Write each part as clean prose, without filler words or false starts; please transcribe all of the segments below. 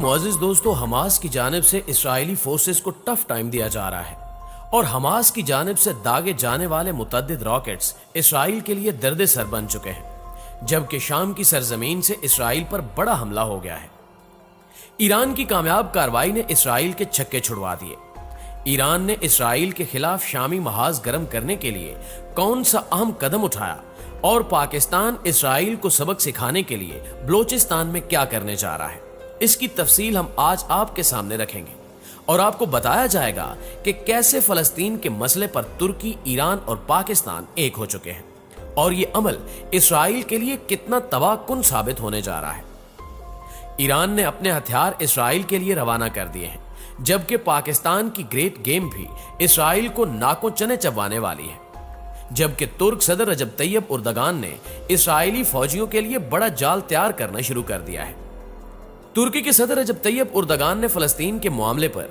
معزز دوستو، حماس کی جانب سے اسرائیلی فورسز کو ٹف ٹائم دیا جا رہا ہے اور حماس کی جانب سے داغے جانے والے متعدد راکٹس اسرائیل کے لیے درد سر بن چکے ہیں، جبکہ شام کی سرزمین سے اسرائیل پر بڑا حملہ ہو گیا ہے۔ ایران کی کامیاب کارروائی نے اسرائیل کے چھکے چھڑوا دیے۔ ایران نے اسرائیل کے خلاف شامی محاذ گرم کرنے کے لیے کون سا اہم قدم اٹھایا اور پاکستان اسرائیل کو سبق سکھانے کے لیے بلوچستان میں کیا کرنے جا رہا ہے، اس کی تفصیل ہم آج آپ کے سامنے رکھیں گے اور آپ کو بتایا جائے گا کہ کیسے فلسطین کے مسئلے پر ترکی، ایران اور پاکستان ایک ہو چکے ہیں اور یہ عمل اسرائیل کے لیے کتنا تباہ کن ثابت ہونے جا رہا ہے۔ ایران نے اپنے ہتھیار اسرائیل کے لیے روانہ کر دیے ہیں، جبکہ پاکستان کی گریٹ گیم بھی اسرائیل کو ناکوں چنے چبانے والی ہے۔ جبکہ ترک صدر رجب طیب اردگان نے اسرائیلی فوجیوں کے لیے بڑا جال تیار کرنا شروع کر دیا ہے۔ ترکی کے صدر رجب طیب اردگان نے فلسطین کے معاملے پر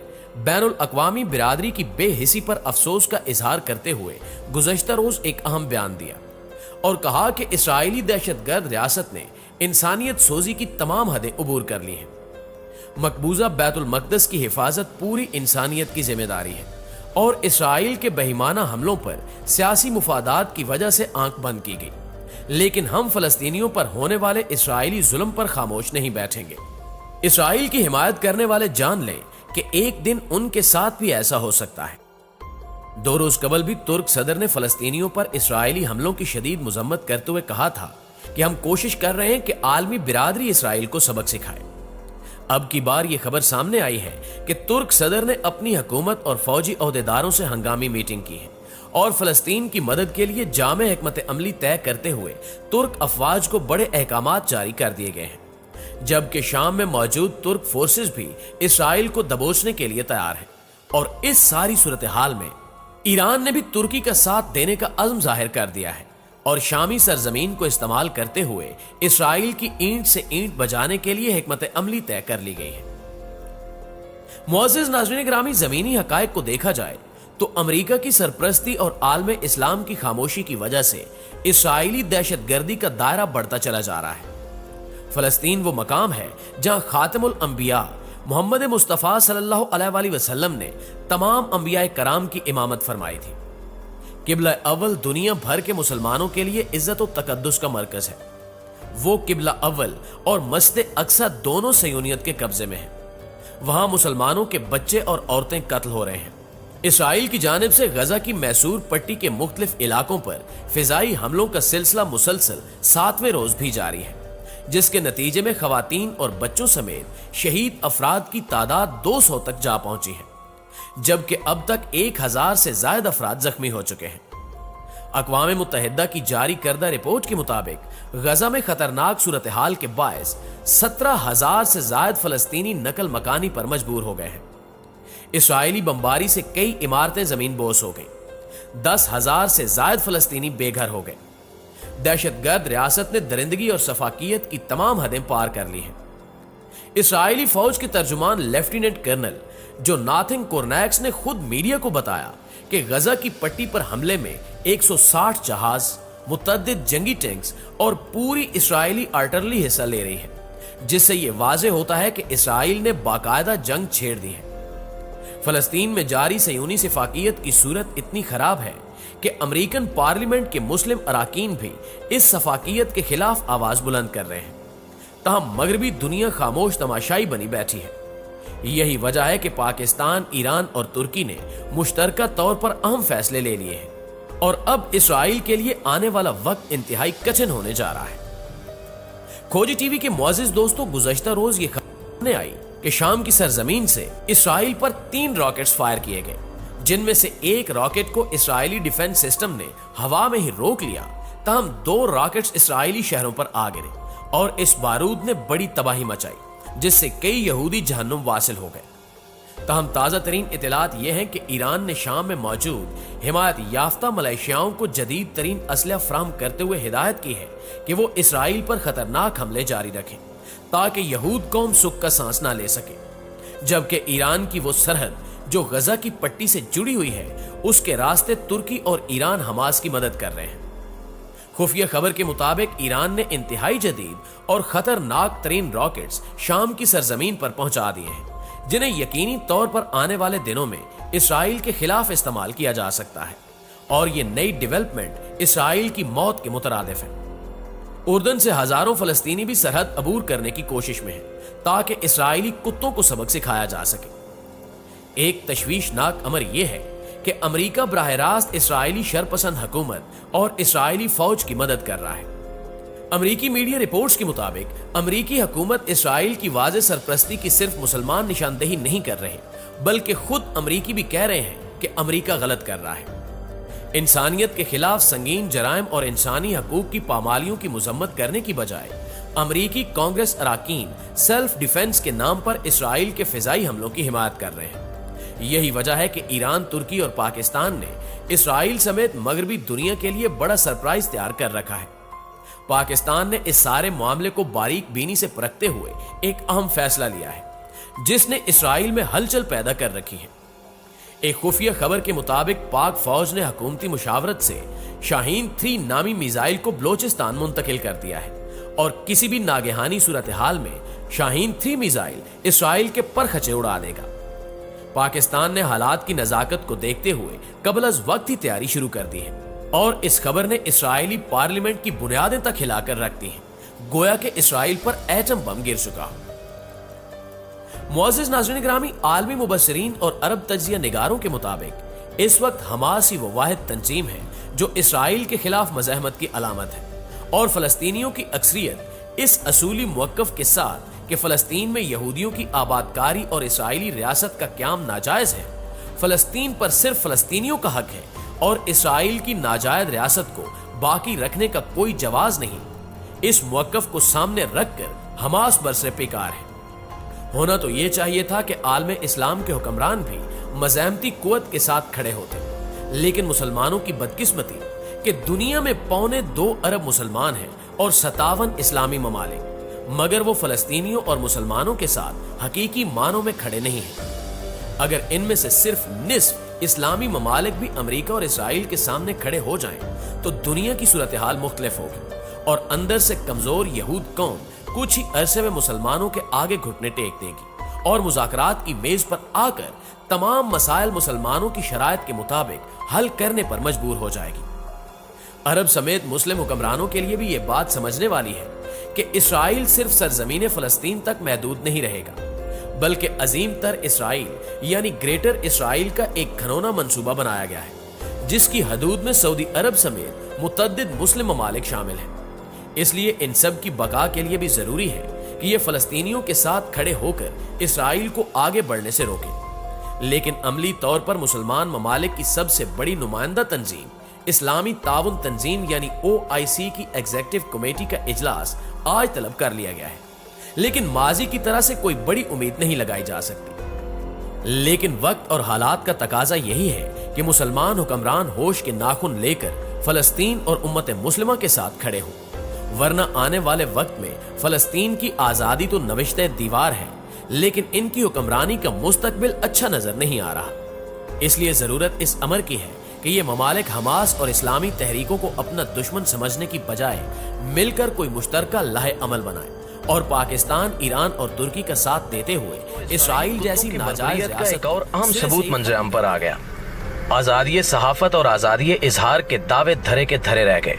بین الاقوامی برادری کی بے حسی پر افسوس کا اظہار کرتے ہوئے گزشتہ روز ایک اہم بیان دیا اور کہا کہ اسرائیلی دہشت گرد ریاست نے انسانیت سوزی کی تمام حدیں عبور کر لی ہیں۔ مقبوضہ بیت المقدس کی حفاظت پوری انسانیت کی ذمہ داری ہے اور اسرائیل کے بہیمانہ حملوں پر سیاسی مفادات کی وجہ سے آنکھ بند کی گئی، لیکن ہم فلسطینیوں پر ہونے والے اسرائیلی ظلم پر خاموش نہیں بیٹھیں گے۔ اسرائیل کی حمایت کرنے والے جان لیں کہ ایک دن ان کے ساتھ بھی ایسا ہو سکتا ہے۔ 2 روز قبل بھی ترک صدر نے فلسطینیوں پر اسرائیلی حملوں کی شدید مذمت کرتے ہوئے کہا تھا کہ ہم کوشش کر رہے ہیں کہ عالمی برادری اسرائیل کو سبق سکھائے۔ اب کی بار یہ خبر سامنے آئی ہے کہ ترک صدر نے اپنی حکومت اور فوجی عہدیداروں سے ہنگامی میٹنگ کی ہے اور فلسطین کی مدد کے لیے جامع حکمت عملی طے کرتے ہوئے ترک افواج کو بڑے احکامات جاری کر دیے گئے ہیں، جبکہ شام میں موجود ترک فورسز بھی اسرائیل کو دبوچنے کے لیے تیار ہیں۔ اور اس ساری صورتحال میں ایران نے بھی ترکی کا ساتھ دینے کا عزم ظاہر کر دیا ہے اور شامی سرزمین کو استعمال کرتے ہوئے اسرائیل کی اینٹ سے اینٹ بجانے کے لیے حکمت عملی طے کر لی گئی ہے۔ معزز ناظرین گرامی، زمینی حقائق کو دیکھا جائے تو امریکہ کی سرپرستی اور عالم اسلام کی خاموشی کی وجہ سے اسرائیلی دہشت گردی کا دائرہ بڑھتا چلا جا رہا ہے۔ فلسطین وہ مقام ہے جہاں خاتم الانبیاء محمد مصطفیٰ صلی اللہ علیہ وآلہ وسلم نے تمام انبیاء کرام کی امامت فرمائی تھی۔ قبلہ اول دنیا بھر کے مسلمانوں کے لیے عزت و تقدس کا مرکز ہے۔ وہ قبلہ اول اور مسجد اقصی دونوں صہیونیت کے قبضے میں ہیں۔ وہاں مسلمانوں کے بچے اور عورتیں قتل ہو رہے ہیں۔ اسرائیل کی جانب سے غزہ کی میسور پٹی کے مختلف علاقوں پر فضائی حملوں کا سلسلہ مسلسل 7ویں روز بھی جاری ہے، جس کے نتیجے میں خواتین اور بچوں سمیت شہید افراد کی تعداد 200 تک جا پہنچی ہے، جبکہ اب تک 1000 سے زائد افراد زخمی ہو چکے ہیں۔ اقوام متحدہ کی جاری کردہ رپورٹ کے مطابق غزہ میں خطرناک صورتحال کے باعث 17,000 سے زائد فلسطینی نقل مکانی پر مجبور ہو گئے ہیں۔ اسرائیلی بمباری سے کئی عمارتیں زمین بوس ہو گئیں، 10,000 سے زائد فلسطینی بے گھر ہو گئے۔ دہشت گرد ریاست نے درندگی اور سفاکیت کی تمام حدیں پار کر لی ہیں۔ اسرائیلی فوج کے ترجمان لیفٹیننٹ کرنل جوناتھن کورنیکس نے خود میڈیا کو بتایا کہ غزہ کی پٹی پر حملے میں 160 جہاز، متعدد جنگی ٹینکس اور پوری اسرائیلی آرٹلری حصہ لے رہی ہے، جس سے یہ واضح ہوتا ہے کہ اسرائیل نے باقاعدہ جنگ چھیڑ دی ہے۔ فلسطین میں جاری صہیونی سفاکیت کی صورت اتنی خراب ہے کہ امریکن پارلیمنٹ کے مسلم اراکین بھی اس سفاکیت کے خلاف آواز بلند کر رہے ہیں، تاہم مغربی دنیا خاموش تماشائی بنی بیٹھی ہے۔ یہی وجہ ہے کہ پاکستان، ایران اور ترکی نے مشترکہ طور پر اہم فیصلے لے لیے ہیں اور اب اسرائیل کے لیے آنے والا وقت انتہائی کٹھن ہونے جا رہا ہے۔ کھوجی ٹی وی کے معزز دوستوں، گزشتہ روز یہ خبر سامنے آئی کہ شام کی سرزمین سے اسرائیل پر 3 راکٹس فائر کیے گئے، جن میں سے ایک راکٹ کو اسرائیلی ڈیفنس سسٹم نے ہوا میں ہی روک لیا، تاہم 2 راکٹس اسرائیلی شہروں پر آ گرے اور اس بارود نے بڑی تباہی مچائی، جس سے کئی یہودی جہنم واصل ہو گئے۔ تاہم تازہ ترین اطلاعات یہ ہیں کہ ایران نے شام میں موجود حمایت یافتہ ملیشیاؤں کو جدید ترین اسلحہ فراہم کرتے ہوئے ہدایت کی ہے کہ وہ اسرائیل پر خطرناک حملے جاری رکھیں تاکہ یہود قوم سکھ کا سانس نہ لے سکے، جبکہ ایران کی وہ سرحد جو غزہ کی پٹی سے جڑی ہوئی ہے، اس کے راستے ترکی اور ایران حماس کی مدد کر رہے ہیں۔ खुफिया खबर के मुताबिक ईरान ने इंतहाई जदीद और खतरनाक तरीन रॉकेट्स शाम की सरजमीन पर पहुंचा दिए हैं, जिन्हें यकीनी तौर पर आने वाले दिनों में इसराइल के खिलाफ इस्तेमाल किया जा सकता है। और ये नई डेवलपमेंट इसराइल की मौत के मुतरादिफ है। उर्दन से हजारों फलस्तीनी भी सरहद अबूर करने की कोशिश में हैं, ताकि इसराइली कुत्तों को सबक सिखाया जा सके। एक तशवीशनाक अमर यह है कि अमेरिका बराह रास्त इसराइली शरपसंद हुकूमत और इसराइली फौज की मदद कर रहा है। अमेरिकी मीडिया रिपोर्ट्स के मुताबिक अमेरिकी हुकूमत इसराइल की वाज़ेह सरपरस्ती की सिर्फ मुसलमान निशानदेही नहीं कर रहे, बल्कि खुद अमेरिकी भी कह रहे हैं कि अमेरिका गलत कर रहा है। इंसानियत के खिलाफ संगीन जराइम और इंसानी हकूक की पामालियों की मुजम्मत करने की बजाय अमेरिकी कांग्रेस अराकीन सेल्फ डिफेंस के नाम पर इसराइल के फिजाई हमलों की हिमायत कर रहे हैं। यही वजह है कि ईरान, तुर्की और पाकिस्तान ने इसराइल समेत मगरबी दुनिया के लिए बड़ा सरप्राइज तैयार कर रखा है। पाकिस्तान ने इस सारे मामले को बारीक बीनी से परखते हुए एक अहम फैसला लिया है, जिसने इसराइल में हलचल पैदा कर रखी है। एक खुफिया खबर के मुताबिक पाक फौज ने हुकूमती मुशावरत से शाहीन 3 नामी मिसाइल को बलोचिस्तान मुंतकिल कर दिया है और किसी भी नागहानी सूरत हाल में शाहीन 3 मिसाइल इसराइल के पर खचे उड़ा देगा। पाकिस्तान ने हालात की नजाकत को देखते हुए कबल अज वक्त ही तैयारी शुरू कर दी है और इस खबर ने इसराइली पार्लियामेंट की बुनियादें तक हिलाकर रख दी हैं, गोया कि इसराइल पर एटम बम गिर चुका हो। मुअज़्ज़िज़ नाज़रीन ग्रामी, आलमी मुबस्सिरीन और अरब तज्ज़िया निगारों के मुताबिक इस वक्त हमास ही वो वाहिद तंजीम है जो इसराइल के खिलाफ मज़ाहमत की अलामत है और फलस्तीनियों की अक्सरियत इस असूली मुवक्कफ के साथ कि फलस्तीन में यहूदियों की आबादकारी और इसराइली रियासत का क़याम नाजायज है, फलस्तीन पर सिर्फ फलस्तीनियों का हक है और इसराइल की नाजायज रियासत को बाकी रखने का कोई जवाज नहीं, इस मुवक्कफ को सामने रखकर हमास बरसरे पेकार है। होना तो ये चाहिए था कि आलम इस्लाम के हुक्मरान भी मज़ाहमती कुव्वत के साथ खड़े होते, लेकिन मुसलमानों की बदकिस्मती कि दुनिया में 2.25 अरब मुसलमान हैं और 57 इस्लामी ममालिक, मगर वो फलस्तीनियों और मुसलमानों के साथ हकीकी मानों में खड़े नहीं हैं। अगर इनमें से सिर्फ निस्फ इस्लामी ममालिक भी अमेरिका और इसराइल के सामने खड़े हो जाएं, तो दुनिया की सूरत हाल मुख्तलिफ होगी और अंदर से कमजोर यहूद कौम कुछ ही अरसे में मुसलमानों के आगे घुटने टेक देगी और मुज़ाकरात की मेज पर आकर तमाम मसाइल मुसलमानों की शराइत के मुताबिक हल करने पर मजबूर हो जाएगी। अरब समेत मुस्लिम हुक्मरानों के लिए भी ये बात समझने वाली है कि इसराइल सिर्फ सरजमीन फलस्तीन तक महदूद नहीं रहेगा, बल्कि अजीम तर इसराइल यानी ग्रेटर इसराइल का एक घनौना मंसूबा बनाया गया है, जिसकी हदूद में सऊदी अरब समेत मुतअद्दिद मुस्लिम ममालिक शामिल हैं। इसलिए इन सब की बका के लिए भी जरूरी है कि ये फलस्तीनियों के साथ खड़े होकर इसराइल को आगे बढ़ने से रोकें। लेकिन अमली तौर पर मुसलमान ममालिक की सबसे बड़ी नुमाइंदा तंजीम इस्लामी ताउन तंजीम यानी OIC की एग्जीक्यूटिव कमेटी का इजलास आज तलब कर लिया गया है, लेकिन माजी की तरह से कोई बड़ी उम्मीद नहीं लगाई जा सकती। लेकिन वक्त और हालात का तकाजा यही है कि मुसलमान हुक्मरान होश के नाखून लेकर फलस्तीन और उम्मत मुस्लिमा के साथ खड़े हों, वरना आने वाले वक्त में फलस्तीन की आजादी तो नविश्ते दीवार है, लेकिन इनकी हुक्मरानी का मुस्तकबिल अच्छा नजर नहीं आ रहा। इसलिए जरूरत इस अमर की है कि ये ममालिक हमास और इस्लामी तहरीकों को अपना दुश्मन समझने की बजाय मिलकर कोई मुश्तरका लाहे अमल बनाए और पाकिस्तान, ईरान और तुर्की का साथ देते हुए इसराइल जैसी नाजायज का एक और अहम सबूत मंजर-आम पर आ गया। आजादी सहाफत और आजादी इजहार के दावे धरे के धरे रह गए।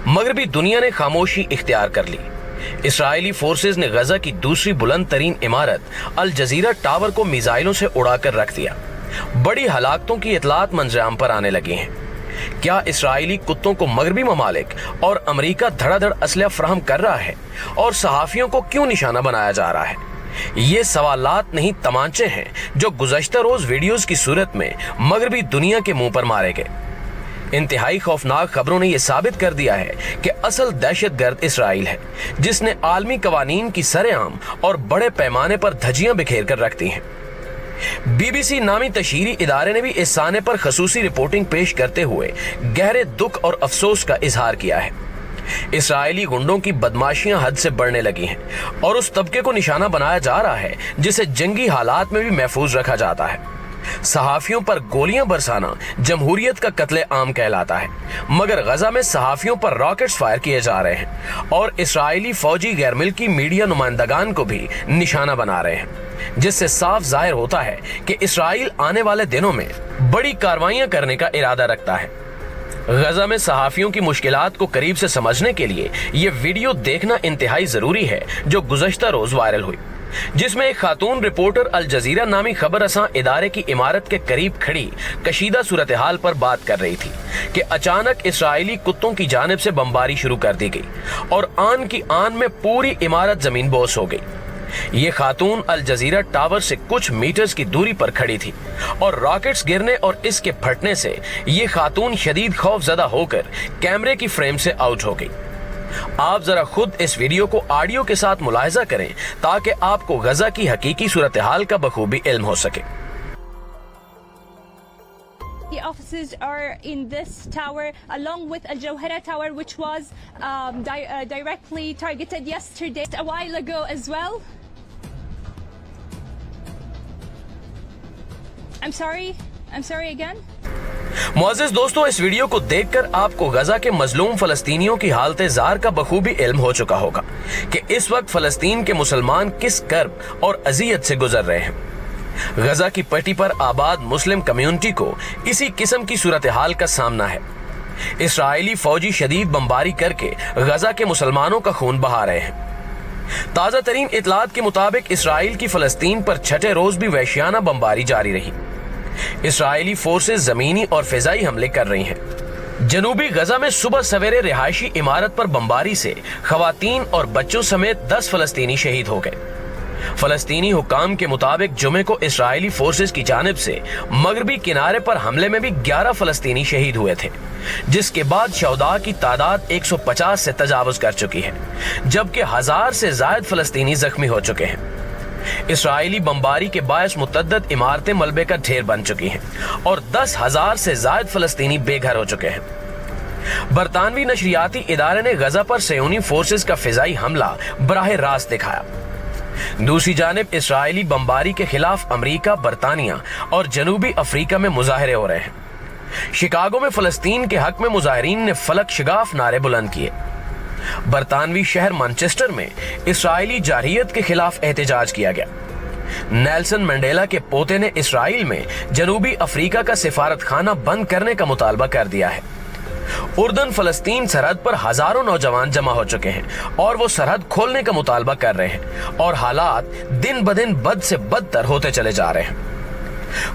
मगरबी दुनिया ने खामोशी इख्तियार कर ली। इसराइली फोर्सेस ने गजा की दूसरी बुलंद तरीन इमारत अल जजीरा टावर को मिसाइलों से उड़ाकर रख दिया। बड़ी हलाकतों की इतलात मंजर-आम पर आने लगी हैं। क्या इसराइली कुत्तों को मगरबी ममालिक और अमेरिका धड़ाधड़ असलहा फराहम कर रहा है और सहाफियों को क्यों निशाना बनाया जा रहा है? ये सवालात नहीं तमांचे हैं जो गुज़श्ता रोज वीडियोस की सूरत में मगरबी दुनिया के मुंह पर मारे गए। इंतहाई खौफनाक खबरों ने यह साबित कर दिया है कि असल दहशतगर्द इसराइल है, जिसने आलमी कवानीन की सरेआम और बड़े पैमाने पर धज्जियां बिखेर कर रख दी हैं। BBC नामी तशहीरी इदारे ने भी इस साने पर खसूसी रिपोर्टिंग पेश करते हुए गहरे दुख और अफसोस का इजहार किया है। इसराइली गुंडों की बदमाशियां हद से बढ़ने लगी हैं और उस तबके को निशाना बनाया जा रहा है जिसे जंगी हालात में भी महफूज रखा जाता है। صحافیوں پر گولیاں برسانا جمہوریت کا قتل عام کہلاتا ہے، مگر غزہ میں صحافیوں پر راکٹس فائر کیے جا رہے ہیں اور اسرائیلی فوجی غیر ملکی میڈیا نمائندگان کو بھی نشانہ بنا رہے ہیں، جس سے صاف ظاہر ہوتا ہے کہ اسرائیل آنے والے دنوں میں بڑی کارروائیاں کرنے کا ارادہ رکھتا ہے۔ غزہ میں صحافیوں کی مشکلات کو قریب سے سمجھنے کے لیے یہ ویڈیو دیکھنا انتہائی ضروری ہے جو گزشتہ روز وائرل ہوئی، جس میں ایک خاتون رپورٹر الجزیرہ نامی خبر رساں ادارے کی عمارت کے قریب کھڑی کشیدہ صورتحال پر بات کر رہی تھی کہ اچانک اسرائیلی کتوں کی جانب سے بمباری شروع کر دی گئی اور آن کی آن میں پوری عمارت زمین بوس ہو گئی۔ یہ خاتون الجزیرہ ٹاور سے کچھ میٹرز کی دوری پر کھڑی تھی اور راکٹس گرنے اور اس کے پھٹنے سے یہ خاتون شدید خوف زدہ ہو کر کیمرے کی فریم سے آؤٹ ہو گئی۔ آپ ذرا خود اس ویڈیو کو آڈیو کے ساتھ ملاحظہ کریں تاکہ آپ کو غزہ کی حقیقی صورتحال کا بخوبی علم ہو سکے۔ The offices are in this tower along with Al Jawhara Tower, which was directly targeted yesterday, a while ago as well. I'm sorry again. معزز دوستو، اس ویڈیو کو دیکھ کر آپ کو غزہ کے مظلوم فلسطینیوں کی حالت زار کا بخوبی علم ہو چکا ہوگا کہ اس وقت فلسطین کے مسلمان کس کرب اور اذیت سے گزر رہے ہیں۔ غزہ کی پٹی پر آباد مسلم کمیونٹی کو اسی قسم کی صورتحال کا سامنا ہے۔ اسرائیلی فوجی شدید بمباری کر کے غزہ کے مسلمانوں کا خون بہا رہے ہیں۔ تازہ ترین اطلاعات کے مطابق اسرائیل کی فلسطین پر چھٹے روز بھی وحشیانہ بمباری جاری رہی۔ اسرائیلی فورسز زمینی اور فضائی حملے کر رہی ہیں۔ جنوبی غزہ میں صبح سویرے رہائشی عمارت پر بمباری سے خواتین اور بچوں سمیت 10 فلسطینی شہید ہو گئے۔ فلسطینی حکام کے مطابق جمعے کو اسرائیلی فورسز کی جانب سے مغربی کنارے پر حملے میں بھی 11 فلسطینی شہید ہوئے تھے، جس کے بعد شہداء کی تعداد 150 سے تجاوز کر چکی ہے، جبکہ 1000 سے زائد فلسطینی زخمی ہو چکے ہیں۔ اسرائیلی بمباری کے باعث متعدد عمارتیں ملبے کا ڈھیر بن چکی ہیں اور 10,000 سے زائد فلسطینی بے گھر ہو چکے ہیں۔ برطانوی نشریاتی ادارے نے غزہ پر صہیونی فورسز کا فضائی حملہ براہ راست دکھایا۔ دوسری جانب اسرائیلی بمباری کے خلاف امریکہ، برطانیہ اور جنوبی افریقہ میں مظاہرے ہو رہے ہیں۔ شکاگو میں فلسطین کے حق میں مظاہرین نے فلک شگاف نعرے بلند کیے۔ برطانوی شہر مانچسٹر میں اسرائیلی جارحیت کے خلاف احتجاج کیا گیا۔ نیلسن منڈیلا کے پوتے نے اسرائیل میں جنوبی افریقہ کا سفارت خانہ بند کرنے کا مطالبہ کر دیا ہے۔ اردن فلسطین سرحد پر ہزاروں نوجوان جمع ہو چکے ہیں اور وہ سرحد کھولنے کا مطالبہ کر رہے ہیں اور حالات دن بدن بد سے بدتر ہوتے چلے جا رہے ہیں۔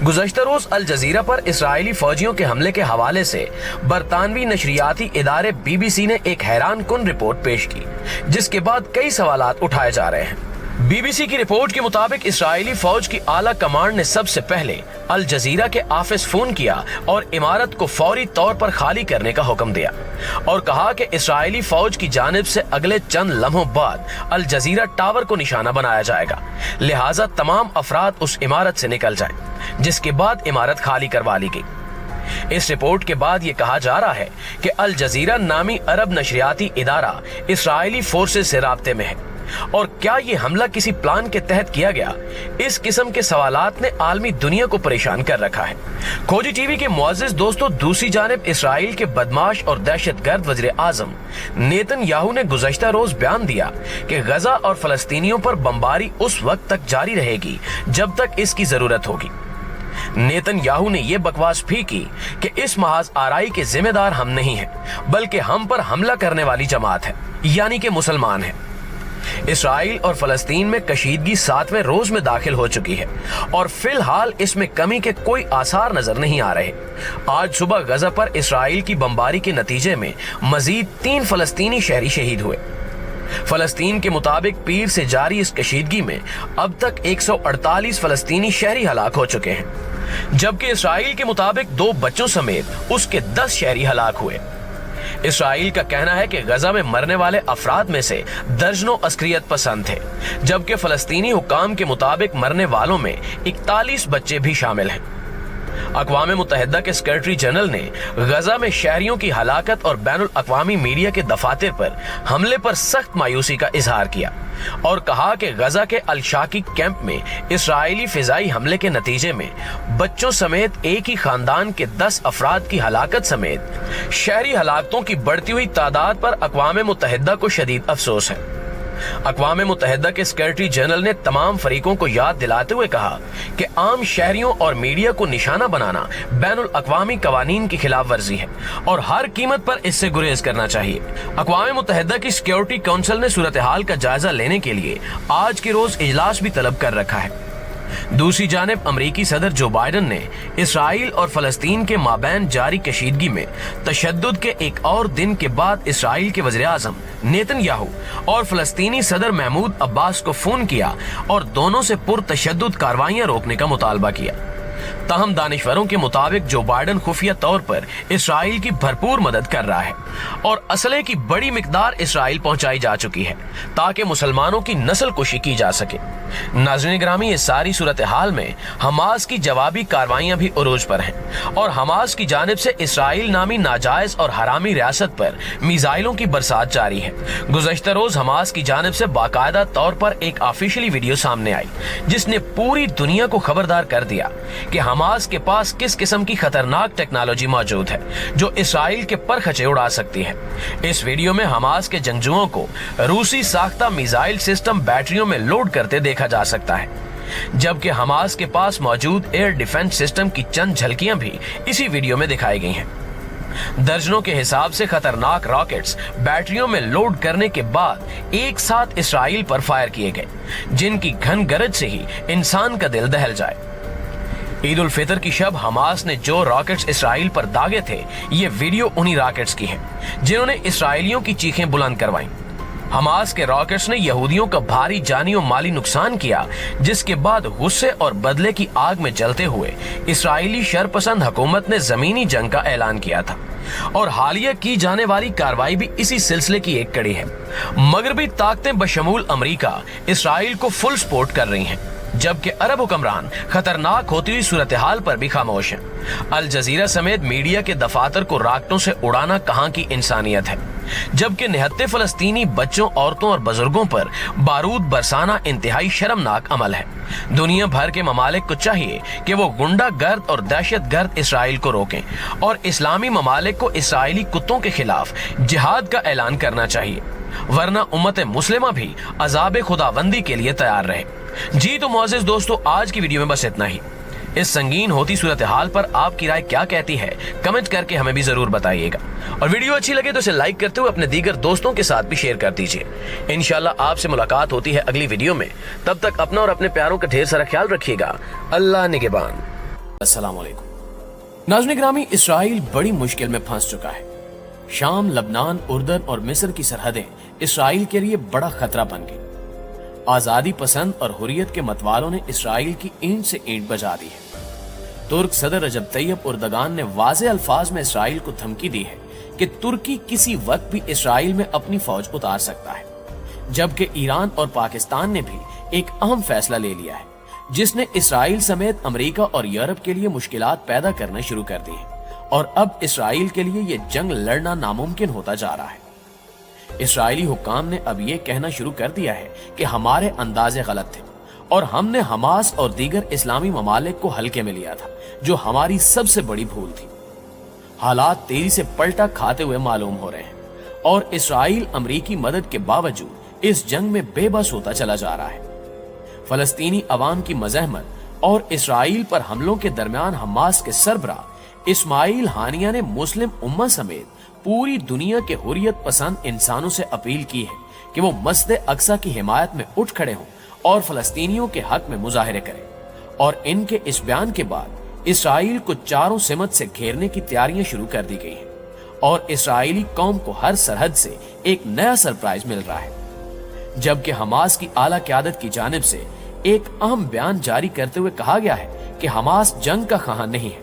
گزشتہ روز الجزیرہ پر اسرائیلی فوجیوں کے حملے کے حوالے سے برطانوی نشریاتی ادارے BBC نے ایک حیران کن رپورٹ پیش کی، جس کے بعد کئی سوالات اٹھائے جا رہے ہیں۔ BBC کی رپورٹ کے مطابق اسرائیلی فوج کی اعلیٰ کمانڈ نے سب سے پہلے الجزیرہ کے آفس فون کیا اور عمارت کو فوری طور پر خالی کرنے کا حکم دیا اور کہا کہ اسرائیلی فوج کی جانب سے اگلے چند لمحوں بعد الجزیرہ ٹاور کو نشانہ بنایا جائے گا، لہٰذا تمام افراد اس عمارت سے نکل جائیں، جس کے بعد عمارت خالی کروا لی گئی۔ اس رپورٹ کے بعد یہ کہا جا رہا ہے کہ الجزیرہ نامی عرب نشریاتی ادارہ اسرائیلی فورسز سے رابطے میں ہے، اور کیا یہ حملہ کسی پلان کے تحت کیا گیا؟ اس قسم کے سوالات نے عالمی دنیا کو پریشان کر رکھا ہے۔ کھوجی ٹی وی کے معزز دوستو، دوسری جانب اسرائیل کے بدماش اور دہشت گرد وزیر اعظم نیتن یاہو نے گزشتہ روز بیان دیا کہ غزہ اور فلسطینیوں پر بمباری اس وقت تک جاری رہے گی جب تک اس کی ضرورت ہوگی۔ نیتن یاہو نے یہ بکواس بھی کی کہ اس محاذ آرائی کے ذمہ دار ہم نہیں ہیں، بلکہ ہم پر حملہ کرنے والی جماعت ہے، یعنی کہ مسلمان ہیں۔ اسرائیل اور فلسطین میں کشیدگی 7ویں روز میں داخل ہو چکی ہے اور فی الحال اس میں کمی کے کوئی آثار نظر نہیں آ رہے۔ آج صبح غزہ پر اسرائیل کی بمباری کے نتیجے میں مزید 3 فلسطینی شہری شہید ہوئے۔ فلسطین کے مطابق پیر سے جاری اس کشیدگی میں اب تک 148 فلسطینی شہری ہلاک ہو چکے ہیں، جبکہ اسرائیل کے مطابق 2 بچوں سمیت اس کے 10 شہری ہلاک ہوئے۔ اسرائیل کا کہنا ہے کہ غزہ میں مرنے والے افراد میں سے درجنوں عسکریت پسند تھے، جبکہ فلسطینی حکام کے مطابق مرنے والوں میں 41 بچے بھی شامل ہیں۔ अक़वाम मुत्तहिदा के सेक्रेटरी जनरल ने गजा में शहरियों की हलाकत और बैनुल अक़वामी मीडिया के दफातर पर हमले पर सख्त मायूसी का इजहार किया और कहा कि गजा के अल-शाकी कैंप में इस्राएली फिजाई हमले के नतीजे में बच्चों समेत एक ही खानदान के 10 अफराद की हलाकत समेत शहरी हलाकतों की बढ़ती हुई तादाद पर अक़वाम मुत्तहिदा को शदीद अफसोस है। अक़वाम मुत्तहिदा के सेक्रेटरी जनरल ने तमाम फरीकों को याद दिलाते हुए कहा कि आम शहरियों और मीडिया को निशाना बनाना बैनुल अक़वामी कवानीन की खिलाफ वर्जी है और हर कीमत पर इससे गुरेज करना चाहिए। अक़वाम मुत्तहिदा की सिक्योरिटी काउंसिल ने सूरत हाल का जायजा लेने के लिए आज के रोज इजलास भी तलब कर रखा है। दूसरी जानिब अमरीकी सदर जो बाइडन ने इसराइल और फलस्तीन के माबैन जारी कशीदगी में तशद्दुद के एक और दिन के बाद इसराइल के वज़ीर आज़म नेतन्याहू और फलस्तीनी सदर महमूद अब्बास को फोन किया और दोनों से पुरतशद्दुद कार्रवाइयां रोकने का मुतालबा किया। ताहम दानिशवरों के मुताबिक जो बाइडन खुफिया तौर पर इसराइल की भरपूर मदद कर रहा है और असले की बड़ी मिकदार इसराइल पहुंचाई जा चुकी है ताकि मुसलमानों की नस्ल कुशी की जा सके। नाज़रीन ग्रामी, इस सारी सूरत हाल में हमास की जवाबी कार्रवाइयां भी उरूज पर हैं और हमास की जानिब से इसराइल नामी नाजायज और हरामी रियासत पर मिसाइलों की बरसात जारी है। गुज़श्ता रोज हमास की जानिब से बाकायदा तौर पर एक ऑफिशियली वीडियो सामने आई जिसने पूरी दुनिया को खबरदार कर दिया कि हमास के पास किस किस्म की खतरनाक टेक्नोलॉजी मौजूद है जो इसराइल के परखचे उड़ा सकती है। इस वीडियो में हमास के जंगजुओं को रूसी साख्ता मिसाइल सिस्टम बैटरियों में लोड करते देखा जा सकता है, जबकि हमास के पास मौजूद एयर डिफेंस सिस्टम की चंद झलकियां भी इसी वीडियो में दिखाई गई हैं। दर्जनों के हिसाब से खतरनाक रॉकेट्स बैटरियों में लोड करने के बाद एक साथ इसराइल पर फायर किए गए जिनकी घन गरज से ही इंसान का दिल दहल जाए। ईद उल फितर की शब हमास ने जो रॉकेट्स इसराइल पर दागे थे, ये वीडियो उन्हीं रॉकेट्स की है जिन्होंने इसराइलियों की चीखें बुलंद करवाईं। हमास के रॉकेट्स ने यहूदियों का भारी जानी और माली नुकसान किया, जिसके बाद गुस्से और बदले की आग में जलते हुए इसराइली शरपसंद हुकूमत ने जमीनी जंग का ऐलान किया था और हालिया की जाने वाली कार्रवाई भी इसी सिलसिले की एक कड़ी है। मगरबी ताकतें बशमूल अमरीका इसराइल को फुल सपोर्ट कर रही हैं, जबकि अरब हुक्मरान खतरनाक होती हुई सूरत हाल पर भी खामोश हैं। अल जजीरा समेत मीडिया के दफातर को राकेटों से उड़ाना कहां की इंसानियत है, जबकि निहत्ते फलस्तीनी बच्चों, औरतों और बुजुर्गों पर बारूद बरसाना इंतहाई शर्मनाक अमल है। दुनिया भर के ममालिक को चाहिए कि वो गुंडा गर्द और दहशत गर्द इसराइल को रोकें और इस्लामी ममालिक को इसराइली कुत्तों के खिलाफ जिहाद का ऐलान करना चाहिए, वरना उम्मत मुस्लिमा भी अजाब खुदाबंदी के लिए तैयार रहे। जी तो मोअज़्ज़िज़ दोस्तों, आज की वीडियो में बस इतना ही। इस संगीन होती सूरत हाल पर आपकी राय क्या कहती है, कमेंट करके हमें भी जरूर बताइएगा और वीडियो अच्छी लगे तो इसे लाइक करते हुए अपने दीगर दोस्तों के साथ भी शेयर कर दीजिए। इंशाल्लाह आपसे मुलाकात होती है अगली वीडियो में। तब तक अपना और अपने प्यारों का ढेर सारा ख्याल रखिएगा। अल्लाह निगहबान। अस्सलाम वालेकुम। नाज़रीन ग्रामी, इसराइल बड़ी मुश्किल में फंस चुका है। शाम, लबनान, उर्दन और मिस्र की सरहदें इसराइल के लिए बड़ा खतरा बन गई। आजादी पसंद और हुर्रियत के मतवालों ने इसराइल की ईंट से ईंट बजा दी है। तुर्क सदर रजब तैयब उर्दगान ने वाज़े अल्फाज में इसराइल को धमकी दी है कि तुर्की किसी वक्त भी इसराइल में अपनी फौज उतार सकता है, जबकि ईरान और पाकिस्तान ने भी एक अहम फैसला ले लिया है जिसने इसराइल समेत अमेरिका और यूरोप के लिए मुश्किलात पैदा करना शुरू कर दी है और अब इसराइल के लिए ये जंग लड़ना नामुमकिन होता जा रहा है। इसराइली हुक्काम ने अब ये कहना शुरू कर दिया है कि हमारे अंदाजे गलत थे और हमने हमास और दीगर इस्लामी ममालिक को हल्के में लिया था, जो हमारी सबसे बड़ी भूल थी। हालात तेजी से पलटा खाते हुए मालूम हो रहे हैं और इसराइल अमरीकी मदद के बावजूद इस जंग में बेबस होता चला जा रहा है। फलस्तीनी अवाम की मज़हमत और इसराइल पर हमलों के दरमियान हमास के सरबराह इस्माइल हानिया ने मुस्लिम उम्मा समेत पूरी दुनिया के हुर्रियत पसंद इंसानों से अपील की है कि वो मस्जिद अक्सा की हिमायत में उठ खड़े हों और फलस्तीनियों के हक में मुजाहिरे करें। और इनके इस बयान के बाद इसराइल को चारों सिमत से घेरने की तैयारियां शुरू कर दी गई हैं और इसराइली कौम को हर सरहद से एक नया सरप्राइज मिल रहा है। जबकि हमास की आला क़यादत की जानिब से एक अहम बयान जारी करते हुए कहा गया है कि हमास जंग का ख़्वाह नहीं है,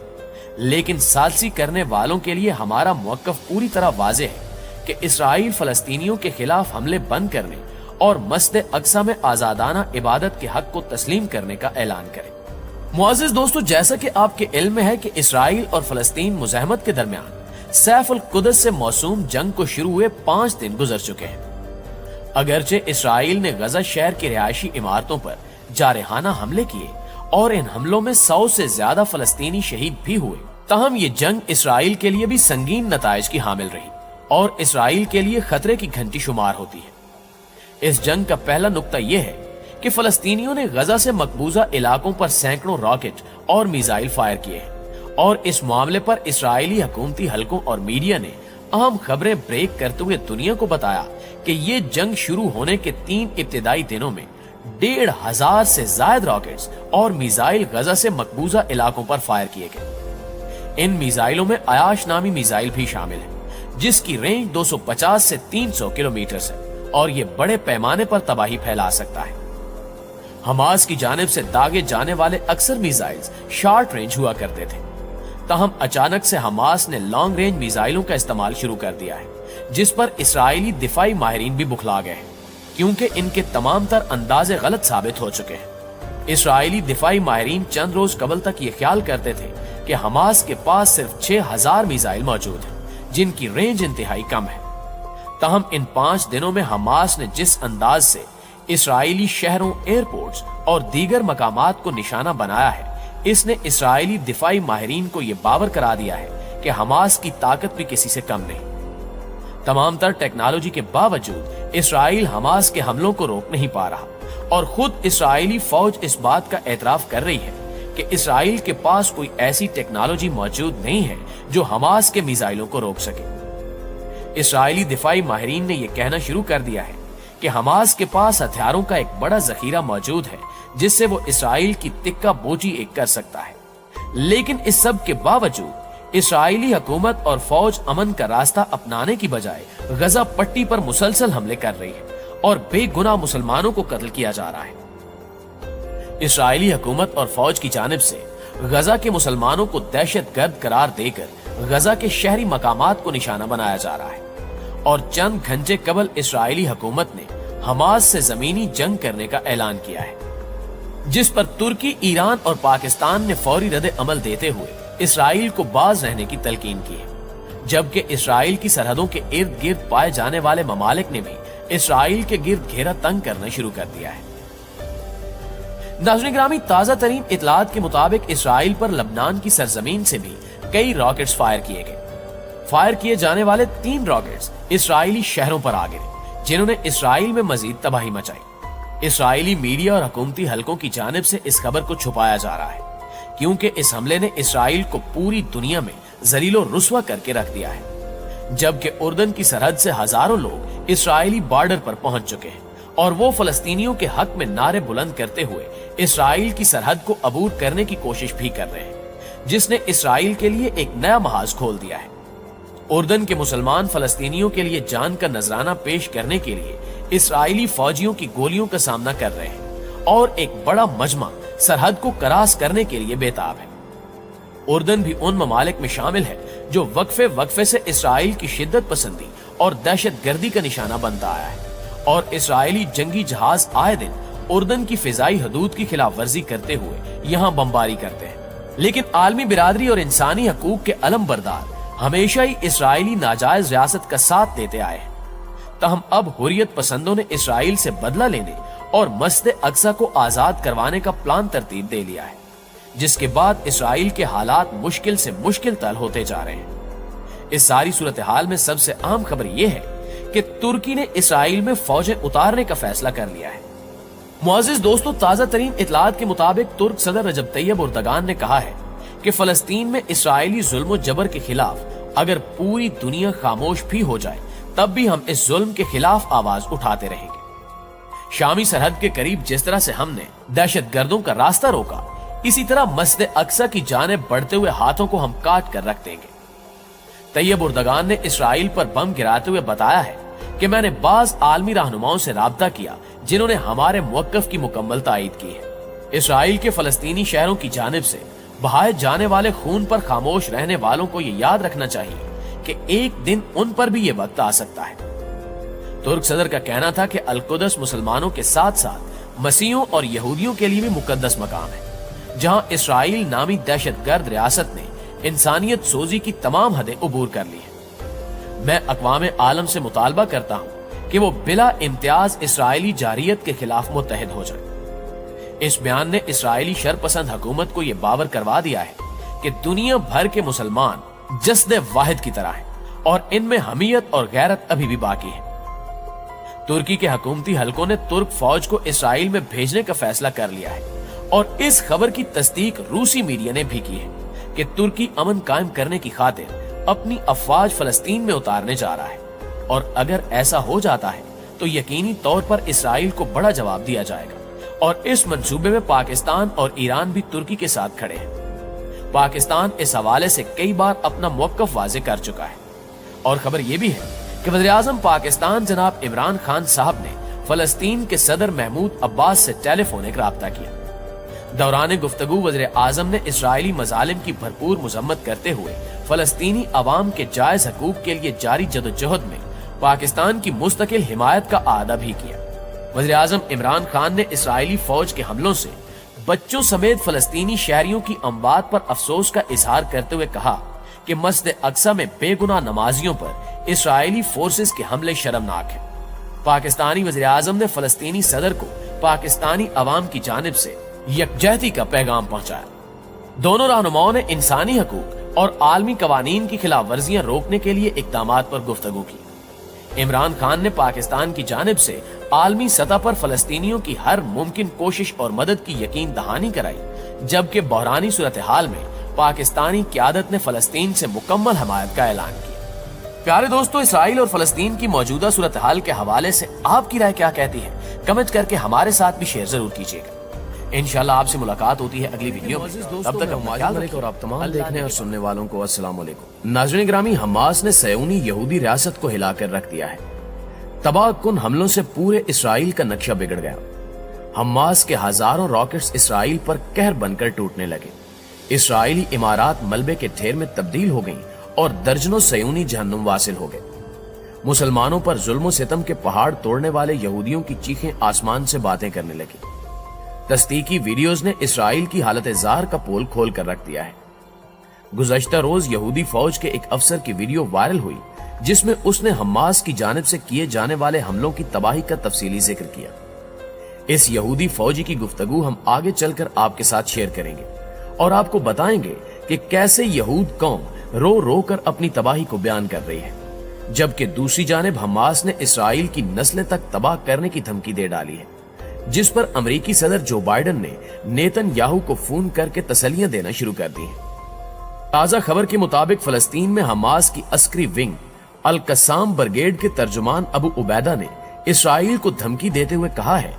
लेकिन साज़िश करने वालों के लिए हमारा मौक़िफ़ पूरी तरह वाज़ेह है कि इसराइल फलस्तीनियों के खिलाफ हमले बंद करने और मस्जिद अक्सा में आज़ादाना इबादत के हक को तस्लीम करने का ऐलान करे। मुअज़्ज़िज़ दोस्तों, जैसा कि आपके इल्म में है कि इसराइल और फलस्तीन मुज़ाहमत के दरमियान सैफ अल कुदस से मौसूम जंग को शुरू हुए 5 दिन गुजर चुके हैं। अगरचे इसराइल ने गजा शहर की रिहायशी इमारतों पर जारहाना हमले किए और इन हमलों में 100 से ज्यादा फलस्तीनी शहीद भी हुए, ताहम ये जंग इसराइल के लिए भी संगीन नताइज की हामिल रही और इसराइल के लिए खतरे की घंटी शुमार होती है। इस जंग का पहला नुक्ता यह है कि फलस्तीनियों ने गजा से मकबूजा इलाकों पर सैकड़ों रॉकेट और मिसाइल फायर किए हैं और इस मामले पर इसराइली हुकूमती हलकों और मीडिया ने अहम खबरें ब्रेक करते हुए दुनिया को बताया कि ये जंग शुरू होने के 3 इब्तिदाई दिनों में 1,500 से ज्यादा रॉकेट्स और मिसाइल गजा से मकबूजा इलाकों पर फायर किए गए। इन मिसाइलों में आयाश नामी मिसाइल भी शामिल है, जिसकी रेंज 250 से 300 किलोमीटर है और ये बड़े पैमाने पर तबाही फैला सकता है। हमास की जानिब से दागे जाने वाले अक्सर मिसाइल्स शॉर्ट रेंज हुआ करते थे, ताहम अचानक से हमास ने लॉन्ग रेंज मिसाइलों का इस्तेमाल शुरू कर दिया है, जिस पर इसराइली दिफाई माहिरीन भी बुखला गए हैं, क्योंकि इनके तमाम तर अंदाजे गलत साबित हो चुके हैं। इसराइली दिफाई माहिरीन चंद रोज कबल तक ये ख्याल करते थे कि हमास के पास सिर्फ 6,000 मिसाइल मौजूद हैं, जिनकी रेंज इंतहाई कम है। ताहम इन 5 दिनों में हमास ने जिस अंदाज से इसराइली शहरों, एयरपोर्ट्स और दीगर मकामात को निशाना बनाया है, इसने इसराइली दिफाई माहिरीन को यह बावर करा दिया है कि हमास की ताकत भी किसी से कम नहीं। तमाम तर टेक्नोलॉजी के बावजूद इसराइल हमास के हमलों को रोक नहीं पा रहा और खुद इसराइली फौज इस बात का एतराफ कर रही है कि इसराइल के पास कोई ऐसी टेक्नोलॉजी मौजूद नहीं है जो हमास के मिसाइलों को रोक सके। इसराइली दिफाई माहिरीन ने यह कहना शुरू कर दिया है कि हमास के पास हथियारों का एक बड़ा जखीरा मौजूद है, जिससे वो इसराइल की तिक्का बोझी एक कर सकता है। लेकिन इस सब के बावजूद इसराइली हुकूमत और फौज अमन का रास्ता अपनाने की बजाय गजा पट्टी पर मुसलसल हमले कर रही है और बेगुनाह मुसलमानों को कत्ल किया जा रहा है। इसराइली हुकूमत और फौज की जानिब से गजा के मुसलमानों को दहशतगर्द करार देकर गजा के शहरी मकामात को निशाना बनाया जा रहा है और चंद घंटे कबल इसराइली हुकूमत ने हमास से जमीनी जंग करने का ऐलान किया है, जिस पर तुर्की, ईरान और पाकिस्तान ने फौरी रद्द अमल देते हुए इसराइल को बाज रहने की तलकीन की है, जबकि इसराइल की सरहदों के इर्द गिर्द पाए जाने वाले ममालिक ने भी इसराइल के गिर्द घेरा तंग करना शुरू कर दिया है। नाज़रीन ग्रामी, ताजा तरीन इतलात के मुताबिक इसराइल पर लबनान की सरजमीन से भी कई रॉकेट्स फायर किए गए। फायर किए जाने वाले 3 रॉकेट्स इसराइली शहरों पर आ गिरे, जिन्होंने इसराइल में मजीद तबाही मचाई। इसराइली मीडिया और हुकूमती हलकों की जानिब से इस खबर को छुपाया जा रहा है, क्योंकि इस हमले ने इसराइल को पूरी दुनिया में जलीलो रुस्वा करके रख दिया है। जबकि उर्दन की सरहद से हजारों लोग इसराइली बॉर्डर पर पहुंच चुके हैं और वो फलस्तीनियों के हक में नारे बुलंद करते हुए इसराइल की सरहद को अबूर करने की कोशिश भी कर रहे हैं, जिसने इसराइल के लिए एक नया महाज खोल दिया है। उर्दन के मुसलमान फलस्तीनियों के लिए जान का नजराना पेश करने के लिए इसराइली फौजियों की गोलियों का सामना कर रहे हैं और एक बड़ा मजमा सरहद को करास करने के लिए बेताब है। उर्दन भी उन ममालिक में शामिल है जो वक्फे वक्फे से इसराइल की शिद्दत पसंदी और दहशत गर्दी का निशाना बनता आया है और इसराइली जंगी जहाज आए दिन उर्दन की फिजाई हदूद की खिलाफ वर्जी करते हुए यहाँ बमबारी करते हैं। लेकिन आलमी बिरादरी और इंसानी हकूक के अलम बरदार हमेशा ही इसराइली नाजायज रियासत का साथ देते आए हैं। तहम अब हुर्रियत पसंदों ने इसराइल से बदला लेने और मस्जिद अक्सा को आजाद करवाने का प्लान तरतीब दे लिया है, जिसके बाद इसराइल के हालात मुश्किल से मुश्किल तल होते जा रहे हैं। इस सारी सूरत हाल में सबसे अहम खबर यह है कि तुर्की ने इसराइल में फौजें उतारने का फैसला कर लिया है। मुअज़्ज़िज़ दोस्तों, ताजा तरीन इतलात के मुताबिक तुर्क सदर रजब तैयब उर्दगान ने कहा है कि फलस्तीन में इसराइली जुल्म जबर के खिलाफ अगर पूरी दुनिया खामोश भी हो जाए, तब भी हम इस जुल्म के खिलाफ आवाज उठाते रहेंगे। शामी सरहद के करीब जिस तरह से हमने दहशत गर्दों का रास्ता रोका, इसी तरह मस्जिद अक्सा की जानिब बढ़ते हुए हाथों को हम काट कर रख देंगे। तैयब उर्दगान ने इसराइल पर बम गिराते हुए बताया है कि मैंने बाज आलमी रहनुमाओं से राब्ता किया, जिन्होंने हमारे मुवक्कफ की मुकम्मल तायीद की है। इसराइल के फलस्तीनी शहरों की जानिब से बहाए जाने वाले खून पर खामोश रहने वालों को ये याद रखना चाहिए कि एक दिन उन पर भी ये वक्त आ सकता है। तुर्क सदर का कहना था कि अल कुदस मुसलमानों के साथ साथ मसीहों और यहूदियों के लिए भी मुकद्दस मकाम है, जहां इसराइल नामी दहशतगर्द रियासत ने इंसानियत सोजी की तमाम हदें उबूर कर ली है। मैं अक़वाम आलम से मुतालबा करता हूं कि वो बिला इम्तियाज इसराइली जारियत के खिलाफ मुत्तहिद हो जाए। इस बयान ने इसराइली शरपसंद हुकूमत को यह बावर करवा दिया है कि दुनिया भर के मुसलमान जस्दे वाहिद की तरह हैं और इनमें हमीयत और गैरत अभी भी बाकी है। तुर्की के हुकूमती हलकों ने तुर्क फौज को इसराइल में भेजने का फैसला कर लिया है और इस खबर की तस्दीक रूसी मीडिया ने भी की है कि तुर्की अमन कायम करने की खातिर अपनी अफवाज फलस्तीन में उतारने जा रहा है और अगर ऐसा हो जाता है तो यकीनी तौर पर इसराइल को बड़ा जवाब दिया जाएगा और इस मंसूबे में पाकिस्तान और ईरान भी तुर्की के साथ खड़े हैं। पाकिस्तान इस हवाले से कई बार अपना मौक़िफ़ वाज़े कर चुका है और खबर यह भी है कि वज़ीर-ए-आज़म पाकिस्तान जनाब इमरान खान साहब ने फलस्तीन के सदर महमूद अब्बास से टेलीफोनिक राब्ता किया। दौरान गुफ्तगू वज़ीर-ए-आज़म ने इसराइली मज़ालिम की भरपूर मज़म्मत करते हुए फलस्तीनी अवाम के जायज हकूक के लिए जारी जदोजहद में पाकिस्तान की मुस्तकिल हिमायत का आदा भी किया। वज़ीर-ए-आज़म इमरान खान ने इसराइली फौज के हमलों से बच्चों समेत फलस्तीनी शहरियों की अमवात पर अफसोस का इजहार करते हुए कहा कि मस्जिद अक्सा में बेगुनाह नमाजियों पर इसराइली फोर्सेस के हमले शर्मनाक हैं। पाकिस्तानी वज़ीर-ए-आज़म ने फलस्तीनी सदर को पाकिस्तानी अवाम की जानिब से यकजहती का पैगाम पहुंचाया। दोनों रहनुमाओं ने इंसानी हकूक और आलमी कवानीन की खिलाफ वर्जियां रोकने के लिए इक़दामात पर गुफ्तगू की। इमरान खान ने पाकिस्तान की जानिब से आलमी सतह पर फलस्तीनियों की हर मुमकिन कोशिश और मदद की यकीन दहानी कराई, जबकि बहरानी सूरत हाल में पाकिस्तानी क़यादत ने फलस्तीन से मुकम्मल हमायत का ऐलान किया। प्यारे दोस्तों, इसराइल और फलस्तीन की मौजूदा सूरत हाल के हवाले से आपकी राय क्या कहती है? कमेंट करके हमारे साथ भी शेयर जरूर कीजिएगा। इंशाल्लाह आपसे मुलाकात होती है अगली वीडियो में। तब तक अपना ख्याल रखें और आप तमाम देखने और सुनने वालों को अस्सलाम वालेकुम। नाज़रीन ग्रामी, हमास ने सयोनी यहूदी रियासत को हिलाकर रख दिया है। तबाहकुन हमलों से पूरे इसराइल का नक्शा बिगड़ गया। हमास के हजारों रॉकेट्स इसराइल पर कहर बनकर टूटने लगे। इसराइली इमारात मलबे के ढेर में तब्दील हो गईं और दर्जनों सयोनी जहन्नुम वासिल हो गए। मुसलमानों पर जुल्म सितम के पहाड़ तोड़ने वाले यहूदियों की चीखें आसमान से बातें करने लगी। तस्दीकी वीडियोज ने इसराइल की हालत जार का पोल खोल कर रख दिया है। गुज़श्ता रोज यहूदी फौज के एक अफसर की वीडियो वायरल हुई जिसमें उसने हमास की जानिब से किए जाने वाले हमलों की तबाही का तफसीली जिक्र किया। इस यहूदी फौजी की गुफ्तगू हम आगे चलकर आपके साथ शेयर करेंगे और आपको बताएंगे कि कैसे यहूद कौम रो रो कर अपनी तबाही को बयान कर रही है, जबकि दूसरी जानिब हमास ने इसराइल की नस्लें तक तबाह करने की धमकी दे डाली है, जिस पर अमेरिकी सदर जो बाइडन ने नेतन्याहू को फोन करके तसलियां देना शुरू कर दी हैं। ताजा खबर के मुताबिक फलस्तीन में हमास की अस्करी विंग अल कस्साम ब्रिगेड के तर्जुमान अबू उबैदा ने इसराइल को धमकी देते हुए कहा है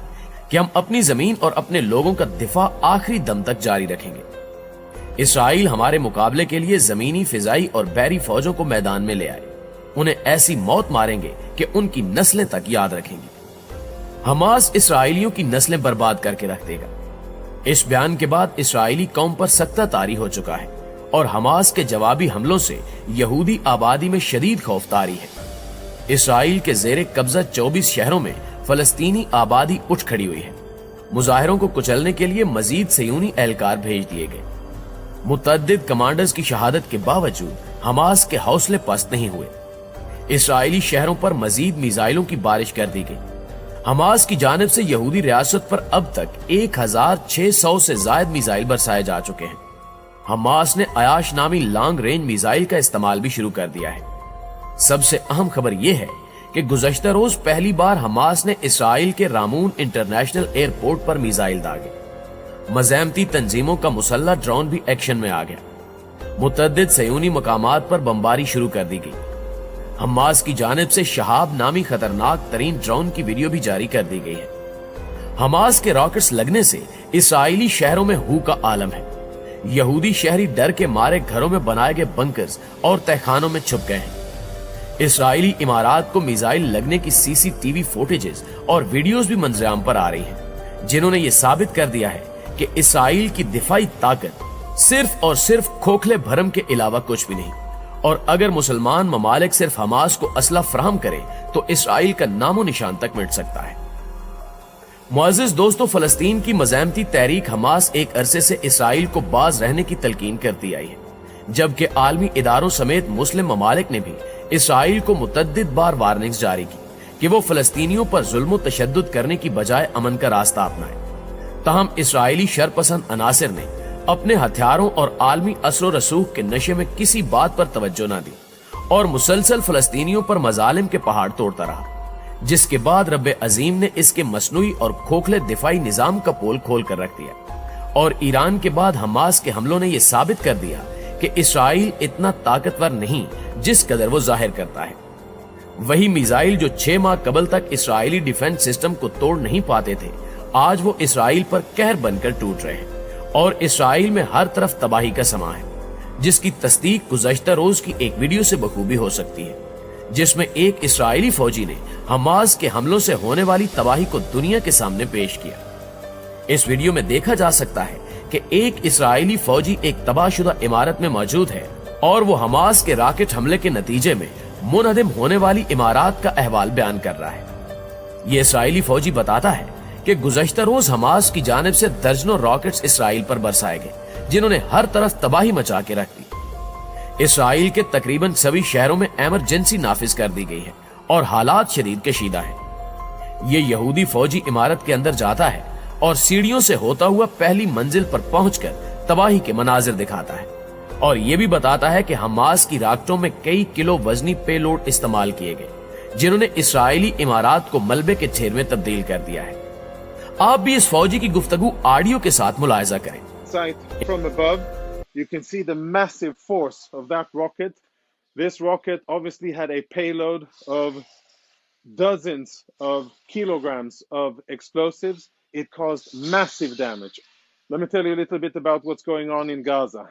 कि हम अपनी जमीन और अपने लोगों का दिफा आखिरी दम तक जारी रखेंगे। इसराइल हमारे मुकाबले के लिए जमीनी, फिजाई और बहरी फौजों को मैदान में ले आए, उन्हें ऐसी मौत मारेंगे कि उनकी नस्लें तक याद रखेंगी। हमास इसराइलियों की नस्लें बर्बाद करके रख देगा। इस बयान के बाद इसराइली कौम पर सख्ता तारी हो चुका है और हमास के जवाबी हमलों से यहूदी आबादी में शदीद खौफतारी है। इसराइल के जेरे कब्जा 24 शहरों में फलस्तीनी आबादी उठ खड़ी हुई है। मुजाहिरों को कुचलने के लिए मजीद सयूनी एहलकार भेज दिए गए। मुतअद्दिद कमांडर्स की शहादत के बावजूद हमास के हौसले पस्त नहीं हुए। इसराइली शहरों पर मजीद मिसाइलों की बारिश कर दी गई। हमास की जानिब से यहूदी रियासत पर अब तक 1600 से ज्यादा मिसाइल बरसाए जा चुके हैं। हमास ने अयाश नामी लॉन्ग रेंज मिसाइल का इस्तेमाल भी शुरू कर दिया है। सबसे अहम खबर यह है कि गुज़श्ता रोज पहली बार हमास ने इसराइल के रामून इंटरनेशनल एयरपोर्ट पर मिसाइल दागे। मज़ाहमती तंजीमों का मुसल्ला ड्रोन भी एक्शन में आ गया। मुतअद्दिद सयूनी मकामात पर बमबारी शुरू कर दी गई। हमास की जानिब से शहाब नामी खतरनाक तरीन ड्रोन की वीडियो भी जारी कर दी गई है। हमास के रॉकेट्स लगने से इसराइली शहरों में हू का आलम है। यहूदी शहरी डर के मारे घरों में बनाए गए बंकर्स और तहखानों में छुप गए हैं। इसराइली इमारात को मिसाइल लगने की सीसीटीवी फुटेजेस और वीडियोस भी मंजराम पर आ रही हैं, जिन्होंने ये साबित कर दिया है कि इसराइल की दिफाई ताकत सिर्फ और सिर्फ खोखले भरम के अलावा कुछ भी नहीं। और अगर मुसलमान ममालिक सिर्फ हमास को असला फराहम करे तो इसराइल का नामो निशान तक मिट सकता है। मुअज़्ज़िज़ दोस्तों, फलस्तीन की मज़ाहमती तहरीक हमास एक अरसे से इसराइल को बाज रहने की तलकीन करती आई है, जबकि आलमी इदारों समेत मुस्लिम ममालिक ने भी इसराइल को मुतअद्दिद बार वार्निंग्स जारी की कि वो फलस्तीनियों पर जुल्म व तशद्दुद करने की बजाय अमन का रास्ता अपनाए। ताहम इसराइली शरपसंद अनासिर ने अपने हथियारों और आलमी असर व रसूख के नशे में किसी बात पर तवज्जो न दी और मुसलसल फलस्तीनियों पर मजालिम के पहाड़ तोड़ता रहा, जिसके बाद रब्बे अजीम ने इसके मसनूई और खोखले दिफाई निजाम का पोल खोल कर रख दिया और ईरान के बाद हमास के हमलों ने यह साबित कर दिया कि इसराइल इतना ताकतवर नहीं जिस कदर वो जाहिर करता है। वही मिसाइल जो 6 माह कबल तक इसराइली डिफेंस सिस्टम को तोड़ नहीं पाते थे, आज वो इसराइल पर कहर बनकर टूट रहे हैं और इसराइल में हर तरफ तबाही का समा है, जिसकी तस्दीक गुज़श्ता रोज की एक वीडियो से बखूबी हो सकती है, जिसमें एक इसराइली फौजी ने हमास के हमलों से होने वाली तबाही को दुनिया के सामने पेश किया। इस वीडियो में देखा जा सकता है कि एक इसराइली फौजी एक तबाहशुदा इमारत में मौजूद है और वो हमास के रॉकेट हमले के नतीजे में मुनहदिम होने वाली इमारत का अहवाल बयान कर रहा है। ये इसराइली फौजी बताता है कि गुज़श्ता रोज हमास की जानिब से दर्जनों रॉकेट्स इसराइल पर बरसाए गए, जिन्होंने हर तरफ तबाही मचा के रख दी। इसराइल के तकरीबन सभी शहरों में इमरजेंसी नाफिज कर दी गई है और हालात शदीद कशीदा है। ये यहूदी फौजी इमारत के अंदर जाता है और सीढ़ियों से होता हुआ पहली मंजिल पर पहुंचकर तबाही के मनाजिर दिखाता है और ये भी बताता है कि हमास की रॉकेटों में कई किलो वजनी पेलोड इस्तेमाल किए गए, जिन्होंने इसराइली इमारत को मलबे के ढेर में तब्दील कर दिया है। आप भी इस फौजी की गुफ्तगू ऑडियो के साथ मुलाहिजा करें। From above, you can see the massive force of that rocket. This rocket obviously had a payload of dozens of kilograms of explosives. It caused massive damage. Let me tell you a little bit about what's going on in Gaza.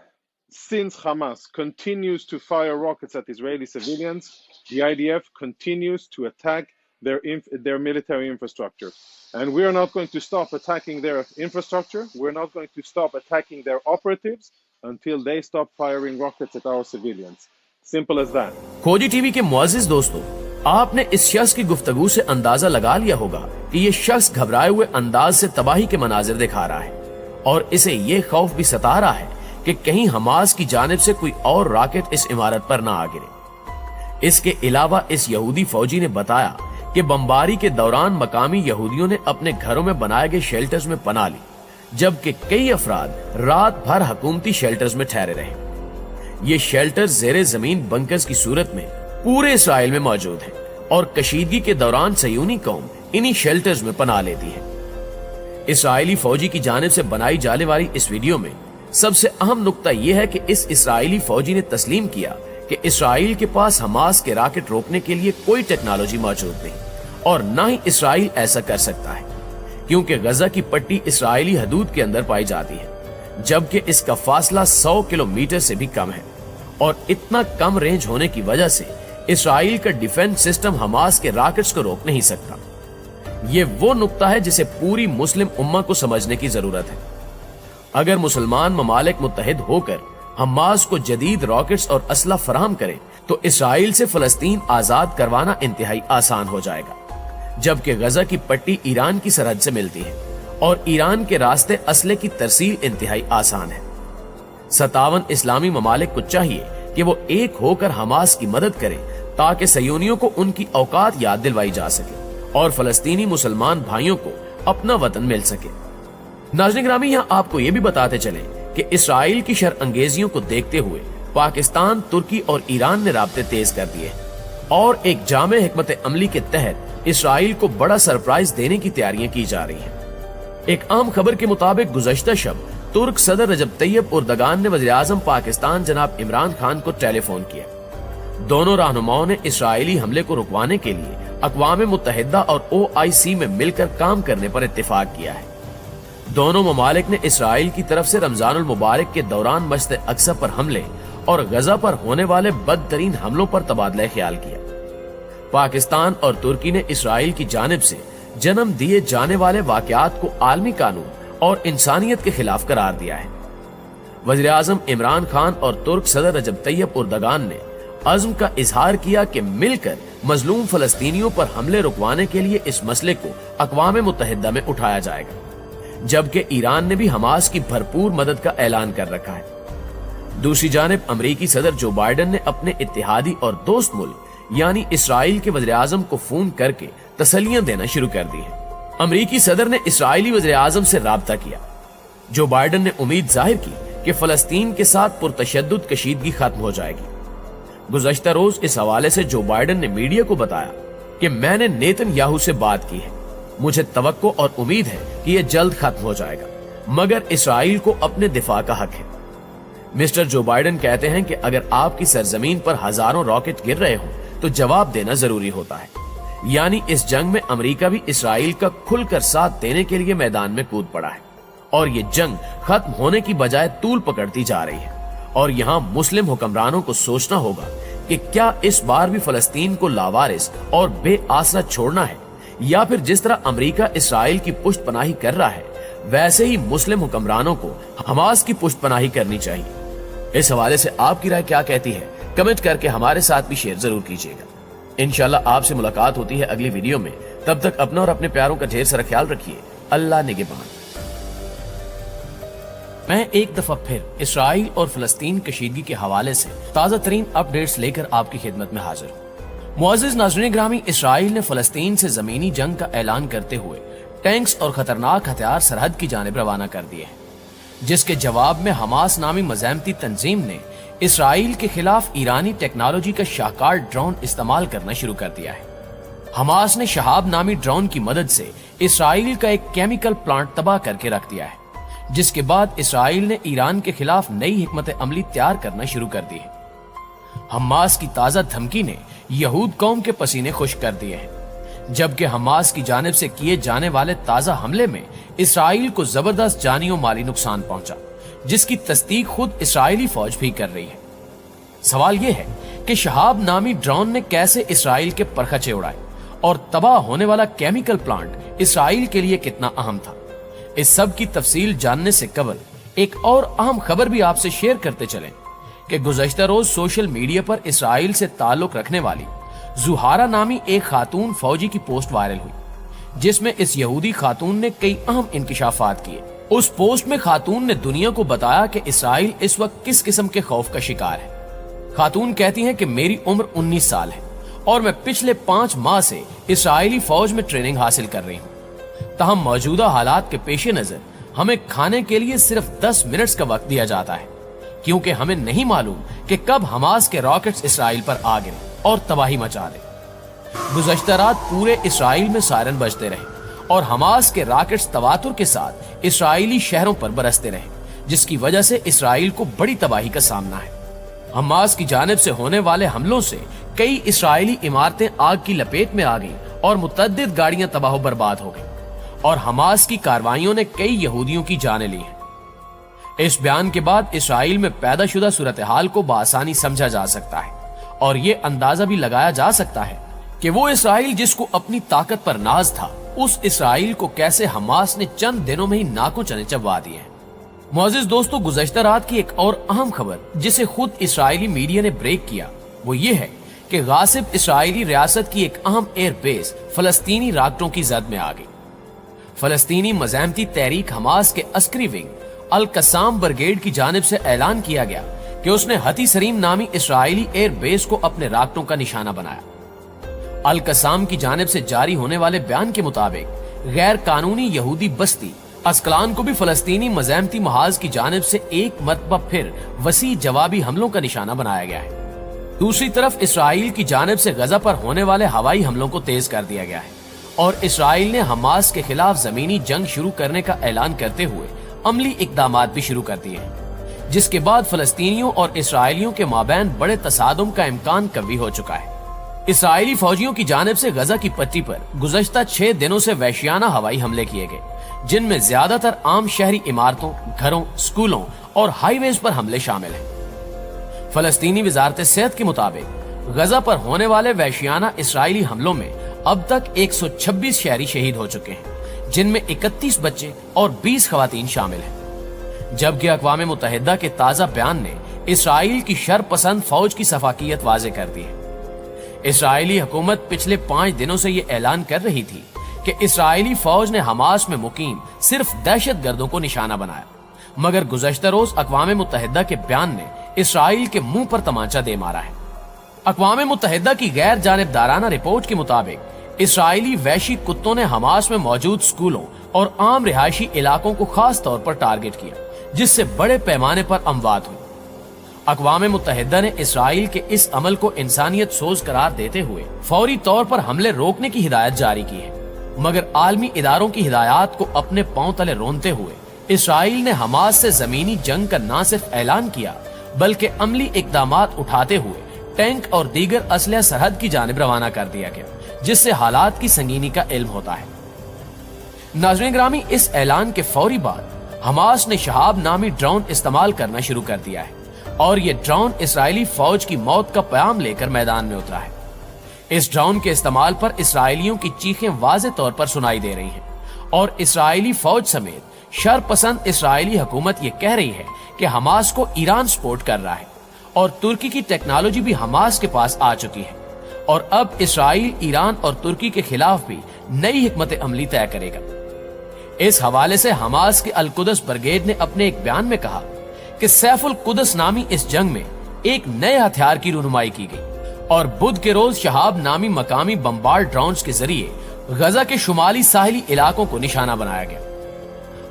Since Hamas continues to fire rockets at Israeli civilians, the IDF continues to attack their military infrastructure. And we are not going to stop attacking their infrastructure. We're not going to stop attacking their operatives until they stop firing rockets at our civilians. Simple as that. खोजी TV के मुअज़्ज़िज़ दोस्तों, आपने इस शख्स की गुफ्तगू से अंदाजा लगा लिया होगा कि ये शख्स घबराए हुए अंदाज से तबाही के मनाजिर दिखा रहा है और इसे ये खौफ भी सता रहा है कि कहीं हमास की जानिब से कोई और रॉकेट इस इमारत पर ना आ गिरे। इसके अलावा इस यहूदी फौजी ने बताया कि बमबारी के दौरान मकामी यहूदियों ने अपने घरों में बनाए गए शेल्टर्स में पनाह ली, जबकि कई अफराद रात भर हुकूमती शेल्टर्स में ठहरे रहे। ये शेल्टर्स ज़ेरे जमीन बंकर्स की सूरत में पूरे इसराइल में मौजूद हैं और कशीदगी के दौरान सयूनी कौम इन्हीं शेल्टर्स में पनाह लेती है। इसराइली फौजी की जानिब से बनाई जाने वाली इस वीडियो में सबसे अहम नुक्ता यह है कि इस इसराइली फौजी ने तस्लीम किया कि इसराइल के पास हमास के रॉकेट रोकने के लिए कोई टेक्नोलॉजी मौजूद नहीं और न ही इसराइल ऐसा कर सकता है, क्योंकि गजा की पट्टी इसराइली हदूद के अंदर पाई जाती है, जबकि इसका फासला 100 किलोमीटर से भी कम है और इतना कम रेंज होने की वजह से इसराइल का डिफेंस सिस्टम हमास के रॉकेट्स को रोक नहीं सकता। ये वो नुक्ता है जिसे पूरी मुस्लिम उम्मा को समझने की जरूरत है। अगर मुसलमान ममालिक मुत्तहिद होकर हमास को जदीद रॉकेट्स और असला फराहम करें तो इसराइल से फलस्तीन आजाद करवाना इंतहाई आसान हो जाएगा, जबकि गजा की पट्टी ईरान की सरहद से मिलती है और ईरान के रास्ते असले की तरसील इंतहाई आसान है। 57 इस्लामी ममालिक को चाहिए कि वो एक होकर हमास की मदद करें ताकि सयूनियों को उनकी औकात याद दिलवाई जा सके और फलस्तीनी मुसलमान भाइयों को अपना वतन मिल सके। नाज़रीन ग्रामी, यहाँ आपको ये भी बताते चले कि इसराइल की शर अंगेजियों को देखते हुए पाकिस्तान, तुर्की और ईरान ने राब्ते तेज कर दिए और एक जामे हिकमत अमली के तहत इसराइल को बड़ा सरप्राइज देने की तैयारियां की जा रही हैं। एक आम खबर के मुताबिक गुज़श्ता शब तुर्क सदर रजब तैयब उर्दगान ने वज़ीर आज़म पाकिस्तान जनाब इमरान खान को टेलीफोन किया। दोनों रहनुमाओं ने इसराइली हमले को रुकवाने के लिए अक़वाम मुत्तहिदा और OIC में मिलकर काम करने पर इत्तेफाक किया है। दोनों ममालिक ने इसराइल की तरफ से रमजानुल मुबारक के दौरान मस्जिद अक्सा पर हमले और गजा पर होने वाले बदतरीन हमलों पर तबादला ख्याल किया। पाकिस्तान और तुर्की ने इसराइल की जानिब से जन्म दिए जाने वाले वाकयात को आलमी कानून और इंसानियत के खिलाफ करार दिया है। वज़ीर आज़म इमरान खान और तुर्क सदर रजब तैयब उर्दगान ने عزم کا اظہار کیا کہ مل کر مظلوم فلسطینیوں پر حملے رکوانے کے لیے اس مسئلے کو اقوام متحدہ میں اٹھایا جائے گا، جبکہ ایران نے بھی حماس کی بھرپور مدد کا اعلان کر رکھا ہے۔ دوسری جانب امریکی صدر جو بائیڈن نے اپنے اتحادی اور دوست ملک یعنی اسرائیل کے وزیر اعظم کو فون کر کے تسلیاں دینا شروع کر دی ہیں۔ امریکی صدر نے اسرائیلی وزیر اعظم سے رابطہ کیا۔ جو بائیڈن نے امید ظاہر کی کہ فلسطین کے ساتھ پرتشدد کشیدگی ختم ہو جائے گی۔ گزشتہ روز اس حوالے سے جو بائیڈن نے میڈیا کو بتایا کہ میں نے نیتن یاہو سے بات کی ہے، مجھے توقع اور امید ہے کہ یہ جلد ختم ہو جائے گا، مگر اسرائیل کو اپنے دفاع کا حق ہے۔ مسٹر جو بائیڈن کہتے ہیں کہ اگر آپ کی سرزمین پر ہزاروں راکٹ گر رہے ہوں تو جواب دینا ضروری ہوتا ہے، یعنی اس جنگ میں امریکہ بھی اسرائیل کا کھل کر ساتھ دینے کے لیے میدان میں کود پڑا ہے، اور یہ جنگ ختم ہونے کی بجائے طول پکڑتی جا رہی ہے۔ اور یہاں مسلم حکمرانوں کو سوچنا ہوگا کہ کیا اس بار بھی فلسطین کو لاوارث اور بے آسرا چھوڑنا ہے، یا پھر جس طرح امریکہ اسرائیل کی پشت پناہی کر رہا ہے ویسے ہی مسلم حکمرانوں کو حماس کی پشت پناہی کرنی چاہیے۔ اس حوالے سے آپ کی رائے کیا کہتی ہے؟ کمنٹ کر کے ہمارے ساتھ بھی شیئر ضرور کیجیے گا۔ انشاءاللہ آپ سے ملاقات ہوتی ہے اگلی ویڈیو میں، تب تک اپنا اور اپنے پیاروں کا ڈھیر سارا خیال رکھیے۔ اللہ نگہبان۔ میں ایک دفعہ پھر اسرائیل اور فلسطین کشیدگی کے حوالے سے تازہ ترین اپ ڈیٹس لے کر آپ کی خدمت میں حاضر ہوں۔ معزز ناظرین گرامی، اسرائیل نے فلسطین سے زمینی جنگ کا اعلان کرتے ہوئے ٹینکس اور خطرناک ہتھیار سرحد کی جانب روانہ کر دیے ہیں، جس کے جواب میں حماس نامی مزاحمتی تنظیم نے اسرائیل کے خلاف ایرانی ٹیکنالوجی کا شاہکار ڈرون استعمال کرنا شروع کر دیا ہے۔ حماس نے شہاب نامی ڈرون کی مدد سے اسرائیل کا ایک کیمیکل پلانٹ تباہ کر کے رکھ دیا ہے، جس کے بعد اسرائیل نے ایران کے خلاف نئی حکمت عملی تیار کرنا شروع کر دی ہے۔ حماس کی تازہ دھمکی نے یہود قوم کے پسینے خشک کر دیے ہیں، جبکہ حماس کی جانب سے کیے جانے والے تازہ حملے میں اسرائیل کو زبردست جانی و مالی نقصان پہنچا، جس کی تصدیق خود اسرائیلی فوج بھی کر رہی ہے۔ سوال یہ ہے کہ شہاب نامی ڈرون نے کیسے اسرائیل کے پرخچے اڑائے، اور تباہ ہونے والا کیمیکل پلانٹ اسرائیل کے لیے کتنا اہم تھا؟ اس سب کی تفصیل جاننے سے قبل ایک اور اہم خبر بھی آپ سے شیئر کرتے چلیں کہ گزشتہ روز سوشل میڈیا پر اسرائیل سے تعلق رکھنے والی زہارا نامی ایک خاتون فوجی کی پوسٹ وائرل ہوئی، جس میں اس یہودی خاتون نے کئی اہم انکشافات کیے۔ اس پوسٹ میں خاتون نے دنیا کو بتایا کہ اسرائیل اس وقت کس قسم کے خوف کا شکار ہے۔ خاتون کہتی ہیں کہ میری عمر 19 سال ہے اور میں پچھلے 5 ماہ سے اسرائیلی فوج میں ٹریننگ حاصل کر رہی ہوں، تاہم موجودہ حالات کے پیش نظر ہمیں کھانے کے لیے صرف 10 منٹس کا وقت دیا جاتا ہے، کیونکہ ہمیں نہیں معلوم کہ کب حماس کے راکٹس اسرائیل پر آ گریں اور تباہی مچا دیں۔ گزشتہ رات پورے اسرائیل میں سائرن بجتے رہے اور حماس کے راکٹس تواتر کے ساتھ اسرائیلی شہروں پر برستے رہے، جس کی وجہ سے اسرائیل کو بڑی تباہی کا سامنا ہے۔ حماس کی جانب سے ہونے والے حملوں سے کئی اسرائیلی عمارتیں آگ کی لپیٹ میں آ گئیں اور متعدد گاڑیاں تباہ و برباد ہو گئیں، اور حماس کی کاروائیوں نے کئی یہودیوں کی جانیں لی ہیں۔ اس بیان کے بعد اسرائیل میں پیدا شدہ صورتحال کو بآسانی سمجھا جا سکتا ہے، اور یہ اندازہ بھی لگایا جا سکتا ہے کہ وہ اسرائیل جس کو اپنی طاقت پر ناز تھا، اس اسرائیل کو کیسے حماس نے چند دنوں میں ہی ناکوں چنے چبوا دیے ہیں۔ معزز دوستو، گزشتہ رات کی ایک اور اہم خبر جسے خود اسرائیلی میڈیا نے بریک کیا وہ یہ ہے کہ غاصب اسرائیلی ریاست کی ایک اہم ایئر بیس فلسطینی راکٹوں کی زد میں آ گئی۔ فلسطینی مزاحمتی تحریک حماس کے عسکری ونگ القسام برگیڈ کی جانب سے اعلان کیا گیا کہ اس نے ہتی سریم نامی اسرائیلی ایئر بیس کو اپنے راکٹوں کا نشانہ بنایا۔ القسام کی جانب سے جاری ہونے والے بیان کے مطابق غیر قانونی یہودی بستی اسکلان کو بھی فلسطینی مزاحمتی محاذ کی جانب سے ایک مرتبہ پھر وسیع جوابی حملوں کا نشانہ بنایا گیا ہے۔ دوسری طرف اسرائیل کی جانب سے غزہ پر ہونے والے ہوائی حملوں کو تیز کر دیا گیا ہے، اور اسرائیل نے حماس کے خلاف زمینی جنگ شروع کرنے کا اعلان کرتے ہوئے عملی اقدامات بھی شروع کر دیے ہیں، جس کے بعد فلسطینیوں اور اسرائیلیوں کے مابین بڑے تصادم کا امکان قوی ہو چکا ہے۔ اسرائیلی فوجیوں کی جانب سے غزہ کی پٹی پر گزشتہ 6 دنوں سے وحشیانہ ہوائی حملے کیے گئے، جن میں زیادہ تر عام شہری عمارتوں، گھروں، سکولوں اور ہائی ویز پر حملے شامل ہیں۔ فلسطینی وزارت صحت کے مطابق غزہ پر ہونے والے وحشیانہ اسرائیلی حملوں میں اب تک 126 شہری شہید ہو چکے ہیں، جن میں 31 بچے اور 20 خواتین شامل ہیں، جبکہ اقوام متحدہ کے تازہ بیان نے اسرائیل کی شر پسند فوج کی سفاکیت واضح کر دی ہے۔ اسرائیلی حکومت پچھلے 5 دنوں سے یہ اعلان کر رہی تھی کہ اسرائیلی فوج نے حماس میں مقیم صرف دہشت گردوں کو نشانہ بنایا، مگر گزشتہ روز اقوام متحدہ کے بیان نے اسرائیل کے منہ پر تمانچہ دے مارا ہے۔ اقوام متحدہ کی غیر جانبدارانہ رپورٹ کے مطابق اسرائیلی وحشی کتوں نے حماس میں موجود سکولوں اور عام رہائشی علاقوں کو خاص طور پر ٹارگٹ کیا، جس سے بڑے پیمانے پر اموات ہوئی۔ اقوام متحدہ نے اسرائیل کے اس عمل کو انسانیت سوز قرار دیتے ہوئے فوری طور پر حملے روکنے کی ہدایت جاری کی ہے، مگر عالمی اداروں کی ہدایات کو اپنے پاؤں تلے رونتے ہوئے اسرائیل نے حماس سے زمینی جنگ کا نہ صرف اعلان کیا بلکہ عملی اقدامات اٹھاتے ہوئے ٹینک اور دیگر اسلحہ سرحد کی جانب روانہ کر دیا گیا، جس سے حالات کی سنگینی کا علم ہوتا ہے۔ ناظرین گرامی، اس اعلان کے فوری بعد حماس نے شہاب نامی ڈرون استعمال کرنا شروع کر دیا ہے اور یہ ڈرون اسرائیلی فوج کی موت کا پیام لے کر میدان میں اترا ہے۔ اس ڈرون کے استعمال پر اسرائیلیوں کی چیخیں واضح طور پر سنائی دے رہی ہیں اور اسرائیلی فوج سمیت شر پسند اسرائیلی حکومت یہ کہہ رہی ہے کہ حماس کو ایران سپورٹ کر رہا ہے اور ترکی کی ٹیکنالوجی بھی حماس کے پاس آ چکی ہے اور اب اسرائیل ایران اور ترکی کے خلاف بھی نئی حکمت عملی طے کرے گا۔ اس حوالے سے حماس کے القدس بریگیڈ نے اپنے ایک بیان میں کہا کہ سیف القدس نامی اس جنگ میں ایک نئے ہتھیار کی رونمائی کی گئی اور بدھ کے روز شہاب نامی مقامی بمبارڈ ڈرونز کے ذریعے غزہ کے شمالی ساحلی علاقوں کو نشانہ بنایا گیا۔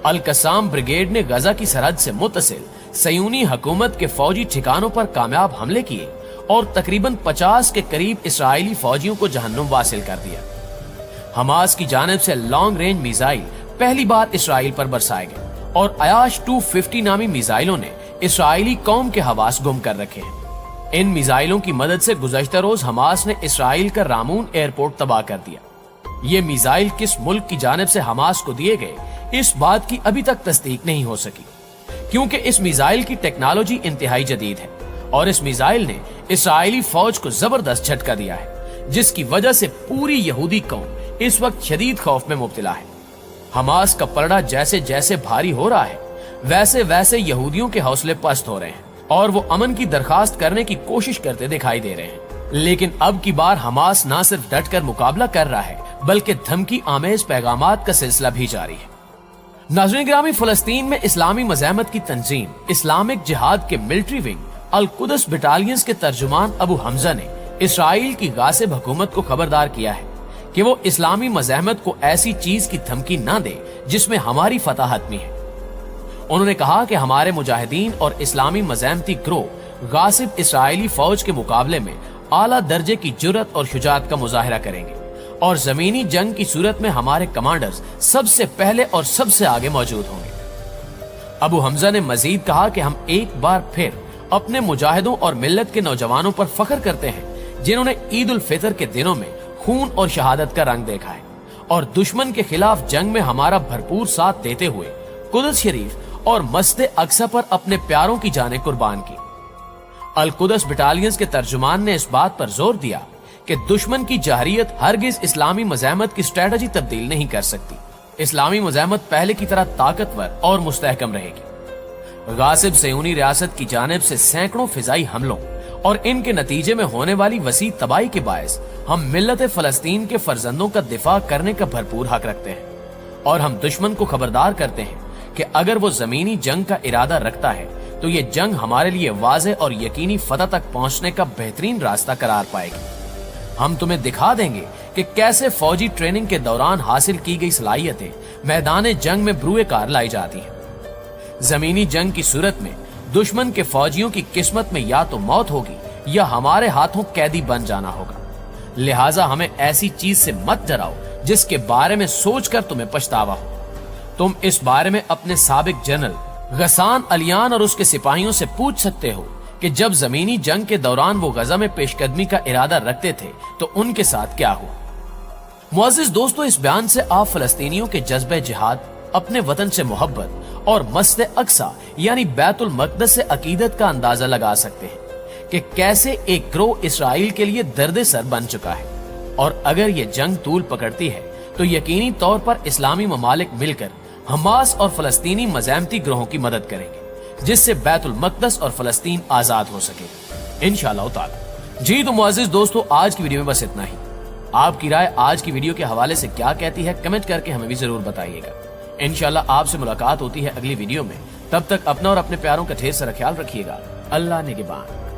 القسام بریگیڈ نے غزہ کی سرحد سے متصل صیونی حکومت کے فوجی ٹھکانوں پر کامیاب حملے کیے اور تقریباً 50 کے قریب اسرائیلی فوجیوں کو جہنم واصل کر دیا۔ حماس کی جانب سے لانگ رینج میزائل پہلی بار اسرائیل پر برسائے گئے اور عیاش 250 نامی میزائلوں نے اسرائیلی قوم کے حواس گم کر رکھے ہیں۔ ان میزائلوں کی مدد سے گزشتہ روز حماس نے اسرائیل کا رامون ایئرپورٹ تباہ کر دیا۔ یہ میزائل کس ملک کی جانب سے حماس کو دیے گئے اس بات کی ابھی تک تصدیق نہیں ہو سکی، کیونکہ اس میزائل کی ٹیکنالوجی انتہائی جدید ہے اور اس میزائل نے اسرائیلی فوج کو زبردست جھٹکا دیا ہے، جس کی وجہ سے پوری یہودی قوم اس وقت شدید خوف میں مبتلا ہے۔ حماس کا پلڑا جیسے جیسے بھاری ہو رہا ہے ویسے ویسے یہودیوں کے حوصلے پست ہو رہے ہیں اور وہ امن کی درخواست کرنے کی کوشش کرتے دکھائی دے رہے ہیں، لیکن اب کی بار حماس نہ صرف ڈٹ کر مقابلہ کر رہا ہے بلکہ دھمکی آمیز پیغامات کا سلسلہ بھی جاری ہے۔ ناظرین گرامی، فلسطین میں اسلامی مزاحمت کی تنظیم اسلامک جہاد کے ملٹری ونگ القدس بٹالینز کے ترجمان ابو حمزہ نے اسرائیل کی غاصب حکومت کو خبردار کیا ہے کہ وہ اسلامی مزاحمت کو ایسی چیز کی دھمکی نہ دے جس میں ہماری فتح حتمی ہے۔ انہوں نے کہا کہ ہمارے مجاہدین اور اسلامی مزاحمتی گروہ غاصب اسرائیلی فوج کے مقابلے میں اعلیٰ درجے کی جرأت اور شجاعت کا مظاہرہ کریں گے اور زمینی جنگ کی صورت میں ہمارے کمانڈرز سب سے پہلے اور سب سے آگے موجود ہوں گے۔ ابو حمزہ نے مزید کہا کہ ہم ایک بار پھر اپنے مجاہدوں اور ملت کے نوجوانوں پر فخر کرتے ہیں جنہوں نے عید الفطر کے دنوں میں خون اور شہادت کا رنگ دیکھا ہے اور دشمن کے خلاف جنگ میں ہمارا بھرپور ساتھ دیتے ہوئے قدس شریف اور مسجد اقصی پر اپنے پیاروں کی جانیں قربان کی۔ القدس بٹالینز کے ترجمان نے اس بات پر زور دیا کہ دشمن کی جارحیت ہرگز اسلامی مزاحمت کی اسٹریٹجی تبدیل نہیں کر سکتی۔ اسلامی مزاحمت پہلے کی طرح طاقتور اور مستحکم رہے گی۔ غاصب صہیونی ریاست کی جانب سے سینکڑوں فضائی حملوں اور ان کے نتیجے میں ہونے والی وسیع تباہی کے باعث ہم ملت فلسطین کے فرزندوں کا دفاع کرنے کا بھرپور حق رکھتے ہیں اور ہم دشمن کو خبردار کرتے ہیں کہ اگر وہ زمینی جنگ کا ارادہ رکھتا ہے تو یہ جنگ ہمارے لیے واضح اور یقینی فتح تک پہنچنے کا بہترین راستہ قرار پائے گی۔ ہم تمہیں دکھا دیں گے کہ کیسے فوجی ٹریننگ کے دوران حاصل کی گئی صلاحیتیں میدان جنگ میں بروئے کار لائی جاتی ہیں۔ زمینی جنگ کی صورت میں دشمن کے فوجیوں کی قسمت میں یا تو موت ہوگی یا ہمارے ہاتھوں قیدی بن جانا ہوگا، لہٰذا ہمیں ایسی چیز سے مت ڈراؤ جس کے بارے میں سوچ کر تمہیں پچھتاوا ہو۔ تم اس بارے میں اپنے سابق جنرل غسان الیان اور اس کے سپاہیوں سے پوچھ سکتے ہو کہ جب زمینی جنگ کے دوران وہ غزہ میں پیش قدمی کا ارادہ رکھتے تھے تو ان کے ساتھ کیا ہوا۔ معزز دوستو، اس بیان سے آپ فلسطینیوں کے جذبہ جہاد، اپنے وطن سے محبت اور مسجد اقصی یعنی بیت المقدس سے عقیدت کا اندازہ لگا سکتے ہیں کہ کیسے ایک گروہ اسرائیل کے لیے درد سر بن چکا ہے، اور اگر یہ جنگ طول پکڑتی ہے تو یقینی طور پر اسلامی ممالک مل کر حماس اور فلسطینی مزاحمتی گروہوں کی مدد کریں گے، جس سے بیت المقدس اور فلسطین آزاد ہو سکے انشاءاللہ تعالی۔ جی تو معزز دوستو، آج کی ویڈیو میں بس اتنا ہی۔ آپ کی رائے آج کی ویڈیو کے حوالے سے کیا کہتی ہے کمنٹ کر کے ہمیں بھی ضرور بتائیے گا۔ انشاءاللہ آپ سے ملاقات ہوتی ہے اگلی ویڈیو میں، تب تک اپنا اور اپنے پیاروں کا ڈھیر سارا خیال رکھیے گا۔ اللہ نگہبان۔